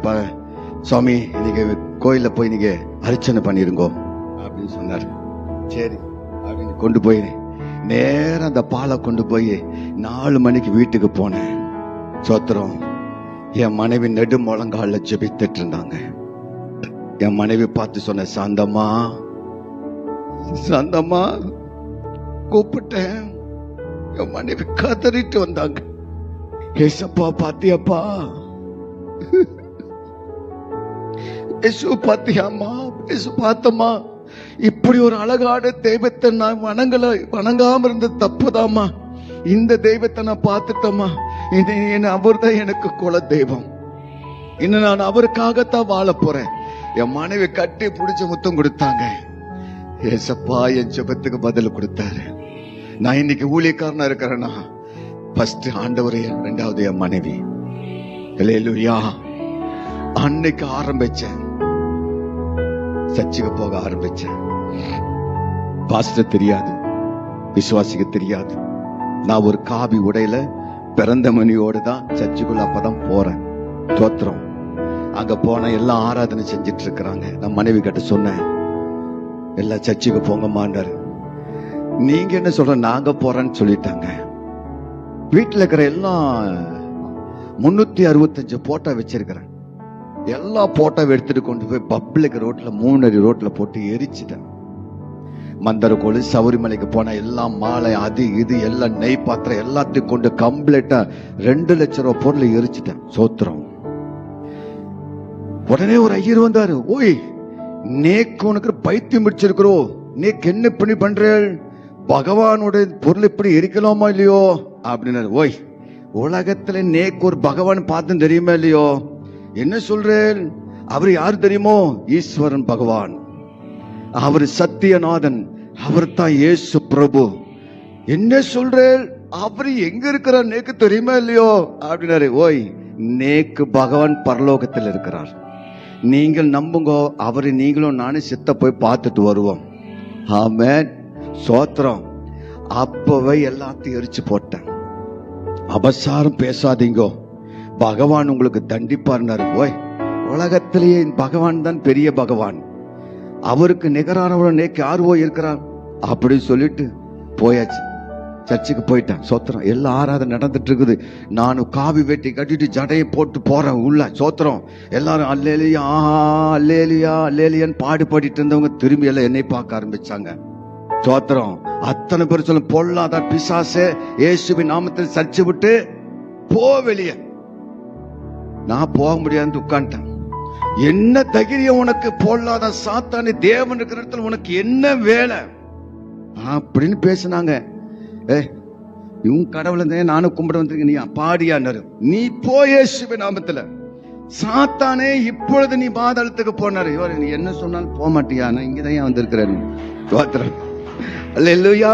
சுவாமி, இன்னைக்கு கோயில போய் நீங்க அர்ச்சனை பண்ணிருங்கோ அப்படின்னு சொன்னார். சரி அப்படின்னு கொண்டு போய் நேரம் அந்த பாலை கொண்டு போய் 4 மணிக்கு வீட்டுக்கு போனேன். சோத்திரம். என் மனைவி நெடு முழங்கால ஜெபித்துட்டு இருந்தாங்க. என் மனைவி பார்த்து சொன்ன, சாந்தம்மா சாந்தம்மா கூப்பிட்டேன். என் மனைவி கதறிட்டு வந்தாங்க. ஏசப்பா பாத்தியாப்பா, ஏசு பாத்தியாமா, ஏசு பார்த்தம்மா, இப்படி ஒரு அழகான தெய்வத்தை நான் வணங்காம இருந்த தப்புதாமா. இந்த தெய்வத்தை நான் பார்த்துட்டோமா. அவர் தான் எனக்கு குல தெய்வம். இன்னும் நான் அவருக்காகத்தான் வாழ போறேன். என் மனைவி கட்டி பிடிச்ச முத்தம் கொடுத்தாங்க. ஏசப்பா என் ஜெபத்துக்கு பதில் கொடுத்தாரு. நான் இன்னைக்கு ஊழியக்காரனா இருக்கிறேன்னா ஃபர்ஸ்ட் ஆண்டவரே, ரெண்டாவது என் மனைவி. ஹல்லேலூயா. அன்னைக்கு ஆரம்பிச்சேன், சர்ச்சுக்கு போக ஆரம்பிச்சேன். பாஸ்டர் தெரியாது, விசுவாசிக்க தெரியாது. நான் ஒரு காவி உடையில பிறந்த மணியோடு தான் சர்ச்சுக்குள்ள அப்பதான் போறேன். தோத்திரம். அங்க போன எல்லாம் ஆராதனை செஞ்சிட்டு இருக்கிறாங்க. நான் மனைவி கிட்ட சொன்னேன், எல்லாம் சர்ச்சுக்கு போங்க மாண்டாரு. நீங்க என்ன சொல்ற, நாங்க போறேன்னு சொல்லிட்டாங்க. வீட்டுல இருக்கிற எல்லாம் 365 போட்டோ வச்சிருக்கிறேன். எல்லா போட்டோவை எடுத்துட்டு கொண்டு போய் பப்ளிக் ரோட்ல 3 அடி ரோட்ல போட்டு எரிச்சிட்டேன். மந்தரக்கோளு சபரிமலைக்கு போன எல்லாம் மாலை, அது இது எல்லாம் நெய் பாத்திரம் எல்லாத்தையும் கொண்டு கம்ப்ளீட்டா 2 லட்சம் ரூபாய் பொருளை எரிச்சிட்டேன். சோத்திரம். உடனே ஒரு ஐயர் வந்தாரு. ஓய், நேக்கு உனக்கு பைத்தியம் பிடிச்சிருக்கிறோ, நேக்கு என்ன பண்ணி பண்ற, பகவானோட பொருள் இப்படி எரிக்கலாமா இல்லையோ அப்படின்னாரு. ஓய், உலகத்துல நேக்கு ஒரு பகவான் பார்த்து தெரியுமா இல்லையோ, என்ன சொல்றேன், அவர் யாரு தெரியுமோ, ஈஸ்வரன் பகவான், அவர் சத்தியநாதன், அவர் தான் இயேசு பிரபு. என்ன சொல்றேன், அவர் எங்க இருக்கிறார் நேக்கு தெரியுமா இல்லையோ அப்படின்னாரு. ஓய், நேக்கு பகவான் பரலோகத்தில் இருக்கிறார், நீங்கள் நம்புங்க, அவரை நீங்களும் நானும் சித்த போய் பார்த்துட்டு வருவோம். ஆமென். சோத்திரம். அப்பவே எல்லாத்தையும் எரிச்சு போட்டேன். அபசாரம் பேசாதீங்க, பகவான் உங்களுக்கு தண்டிப்பார்னாரு. ஓய், உலகத்திலேயே பகவான் தான் பெரிய பகவான், அவருக்கு நிகரானவன் நேக்கு யாருவோ இருக்கிறார் அப்படி சொல்லிட்டு போயாச்சு. சர்ச்சுக்கு போயிட்டேன். சோத்திரம். எல்லா ஆராதனை நடந்துட்டு இருக்குது. நானும் காவி வெட்டி கட்டிட்டு ஜடையை போட்டு போறேன் உள்ள. சோத்திரம். எல்லாரும் அல்லேலியா, ஆஹா அல்லேலியா அல்லேலியான்னு பாடி பாடிட்டு இருந்தவங்க திரும்பி எல்லாம் என்னை பார்க்க ஆரம்பிச்சாங்க. சோத்திரம். அத்தனை பேர் சொல்ல, பொல்லாத பிசாசே, இயேசுவின் நாமத்தில் சர்ச்சை விட்டு போ வெளியே. நான் போக முடியாதுன்னு உட்காந்துட்டேன். என்ன தைரியம் உனக்கு, பொல்லாத சாத்தானே, தேவன் இருக்கிற இடத்துல உனக்கு என்ன வேலை அப்படின்னு பேசினாங்க. இவங்க கடவுளை நானும் கும்பிட வந்திருக்கேன், நீ பாடியானாரு. நீ போ இயேசுவின் நாமத்துல. சாத்தானே, இப்பொழுது நீ பாதாளத்துக்கு போனாரு. இவர் நீ என்ன சொன்னாலும் போக மாட்டியா, நான் இங்கதான் ஏன் வந்திருக்கிறேன். சோத்திரம். அல்லேலூயா.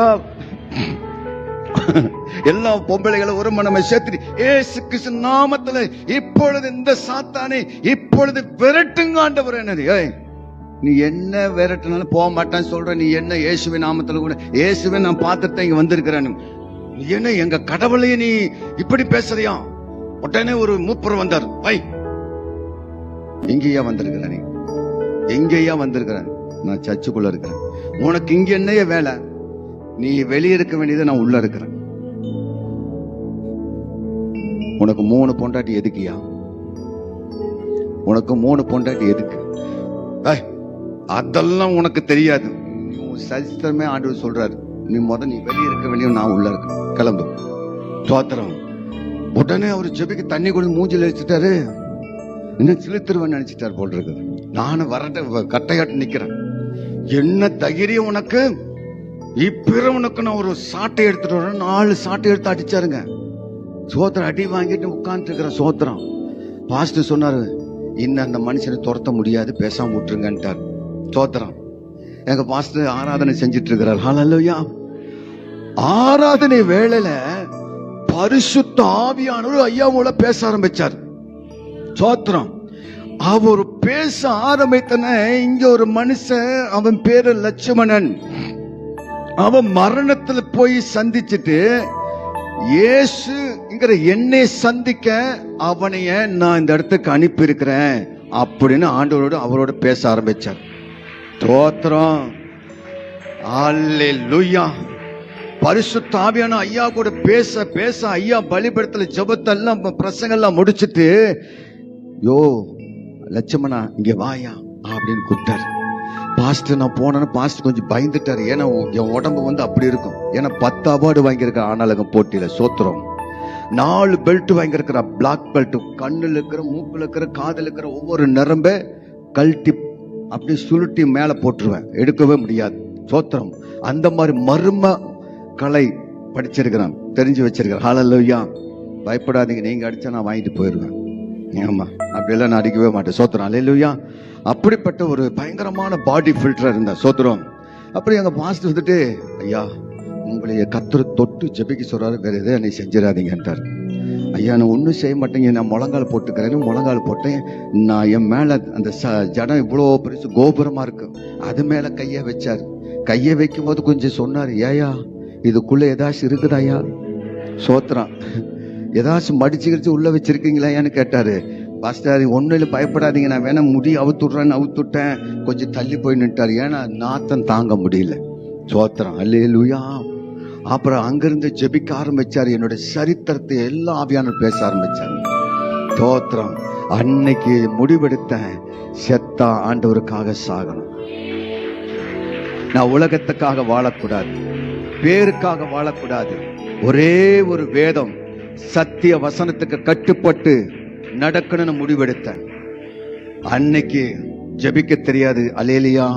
எல்லா பொம்பளைகளை ஒரு மனமை சேர்த்து இயேசு கிறிஸ்து நாமத்துல இப்பொழுது இந்த சாத்தானே இப்பொழுது விரட்டுங்க ஆண்டவர். நீ என்ன விரட்டினாலும் போக மாட்டான்னு சொல்ற, நீ என்ன இயேசுவின் நாமத்துல கூட, இயேசுவை நான் பார்த்துட்டு இங்க வந்திருக்கிறேன், நீ என்ன எங்க கடவுளையே நீ இப்படி பேசுறியா? உடனே ஒரு மூப்பர் வந்தார். வை, எங்கேயா வந்திருக்கிற, நீ எங்கேயா வந்திருக்கிற? நான் சர்ச்சுக்குள்ள இருக்கிறேன். உனக்கு இங்க என்னைய வேலை? நீ வெளியே இருக்க வேண்டியது, நான் உள்ள இருக்கிறேன். உனக்கு 3 பொண்டாட்டி எதுக்குயா? உனக்கு 3 பொண்டாட்டி எதுக்கு? அதெல்லாம் உனக்கு தெரியாது. சரித்திரமே ஆண்டவர் சொல்றாரு, நீ வெளியே இருக்க வேண்டிய, நான் உள்ள இருக்க, கிளம்பு. தோத்திரம். உடனே அவர் ஜெபிக்கு தண்ணி கொண்டு மூஞ்சில் வச்சுட்டாரு. இன்னும் சிலுத்துருவேன் நினைச்சிட்டாரு போல் இருக்குது. நானும் வரட்ட கட்டையாட்டு நிக்கிறேன். என்ன தைரியம் உனக்கு? இப்ப உனக்கு நான் ஒரு சாட்டை எடுத்துட்டு வரேன். 4 சாட்டை எடுத்து அடிச்சாருங்க. சோத்திரம். அடி வாங்கிட்டு உட்கார்ந்து இருக்கிற. சோத்திரம். பாஸ்டர் சொன்னாரு, இன்னும் அந்த மனுஷனை துரத்த முடியாது, பேசாம விட்டுருங்கன்ட்டார். சோத்திரம். எங்க பாஸ்டர் ஆராதனை செஞ்சிட்டு இருக்கிறார். ஹல்லேலூயா. ஆராதனை வேளையில பரிசுத்த ஆவியானவர் ஐயா மூல பேச ஆரம்பிச்சார். சோத்திரம். அவர் பேச ஆரம்பித்தன, இங்க ஒரு மனுஷன், அவன் பேரு லட்சுமணன், அவன் மரணத்துல போய் சந்திச்சுட்டு இயேசுங்கிற என்னை சந்திக்க அவனைய நான் இந்த இடத்துக்கு அனுப்பி இருக்கிறேன் அப்படின்னு ஆண்டவரோடு அவரோட பேச ஆரம்பிச்சார். தோத்திரம். அல்லேலூயா. பரிசுத்த ஆவியான ஐயா கூட பேச பேச ஐயா பலிபீடத்துல ஜெபத்தெல்லாம் பிரசங்கெல்லாம் முடிச்சிட்டு, யோ லட்சுமணா இங்க வாயா அப்படின்னு கூப்பிட்டாரு. பாஸ்டர் நான் போனேன்னு பாஸ்டர் கொஞ்சம் பயந்துட்டாரு. ஏன்னா என் உடம்பு அப்படி இருக்கும். ஏன்னா 10 அவார்டு வாங்கியிருக்க ஆனாலகம் போட்டியில. சோத்திரம். 4 பெல்ட் வாங்கியிருக்கிற, பிளாக் பெல்ட். கண்ணுல இருக்கிற, மூக்குல இருக்கிற, காதுல இருக்கிற ஒவ்வொரு நரம்ப கழட்டி அப்படி சுருட்டி மேல போட்டுருவேன், எடுக்கவே முடியாது. சோத்திரம். அந்த மாதிரி மர்ம கலை படிச்சிருக்கிறான், தெரிஞ்சு வச்சிருக்கிறேன். ஹல்லேலூயா. பயப்படாதீங்க, நீங்க அடிச்சா நான் வாங்கிட்டு போயிடுவேன். ஆமா, அப்படியெல்லாம் நான் அடிக்கவே மாட்டேன். சோத்திரம். அல்லேலூயா. அப்படிப்பட்ட ஒரு பயங்கரமான பாடி ஃபில்டர் இருந்த. சோத்திரம். அப்புறம் எங்க பாஸ்டர் வந்துட்டு, ஐயா உங்களைய கர்த்தர் தொட்டு ஜெபிக்க சொல்றாரு, வேற எதை என்னை செஞ்சிடாதீங்கன்றார். ஐயா நான் ஒன்றும் செய்ய மாட்டேங்க, நான் முழங்கால் போட்டுக்கிறேன்னு முழங்கால் போட்டேன். நான் என் மேல அந்த ஜடம் இவ்வளோ பெருசு கோபுரமா இருக்கு, அது மேல கைய வச்சாரு. கைய வைக்கும் போது கொஞ்சம் சொன்னாரு, ஏயா இதுக்குள்ள ஏதாச்சும் இருக்குதாயா? சோத்திரம். ஏதாச்சும் மடிச்சு கிடிச்சு உள்ள வச்சிருக்கீங்களான்னு கேட்டாரு. பாஸ்டர் ஒன்னும் இல்லை, பயப்படாதீங்க, நான் வேணா முடி அவுத்துடுறேன்னு அவுத்துட்டேன். கொஞ்சம் தள்ளி போய் நின்ட்டாரு, ஏன்னா நாத்தம் தாங்க முடியல. சோத்திரம், அல்லேலூயா. அப்புறம் அங்கிருந்து ஜெபிக்க ஆரம்பிச்சாரு. என்னுடைய சரித்திரத்தை எல்லா ஆவியானவர் பேச ஆரம்பிச்சாரு. தோத்திரம். அன்னைக்கு முடிவெடுத்தேன், செத்தா ஆண்டவருக்காக சாகணும். நான் உலகத்துக்காக வாழக்கூடாது, பேருக்காக வாழக்கூடாது. ஒரே ஒரு வேதம் சத்திய வசனத்துக்கு கட்டுப்பட்டு நடக்கணும்னு முடிவெடுத்தேன். அன்னைக்கு ஜெபிக்க தெரியாது, அல்லேலூயா.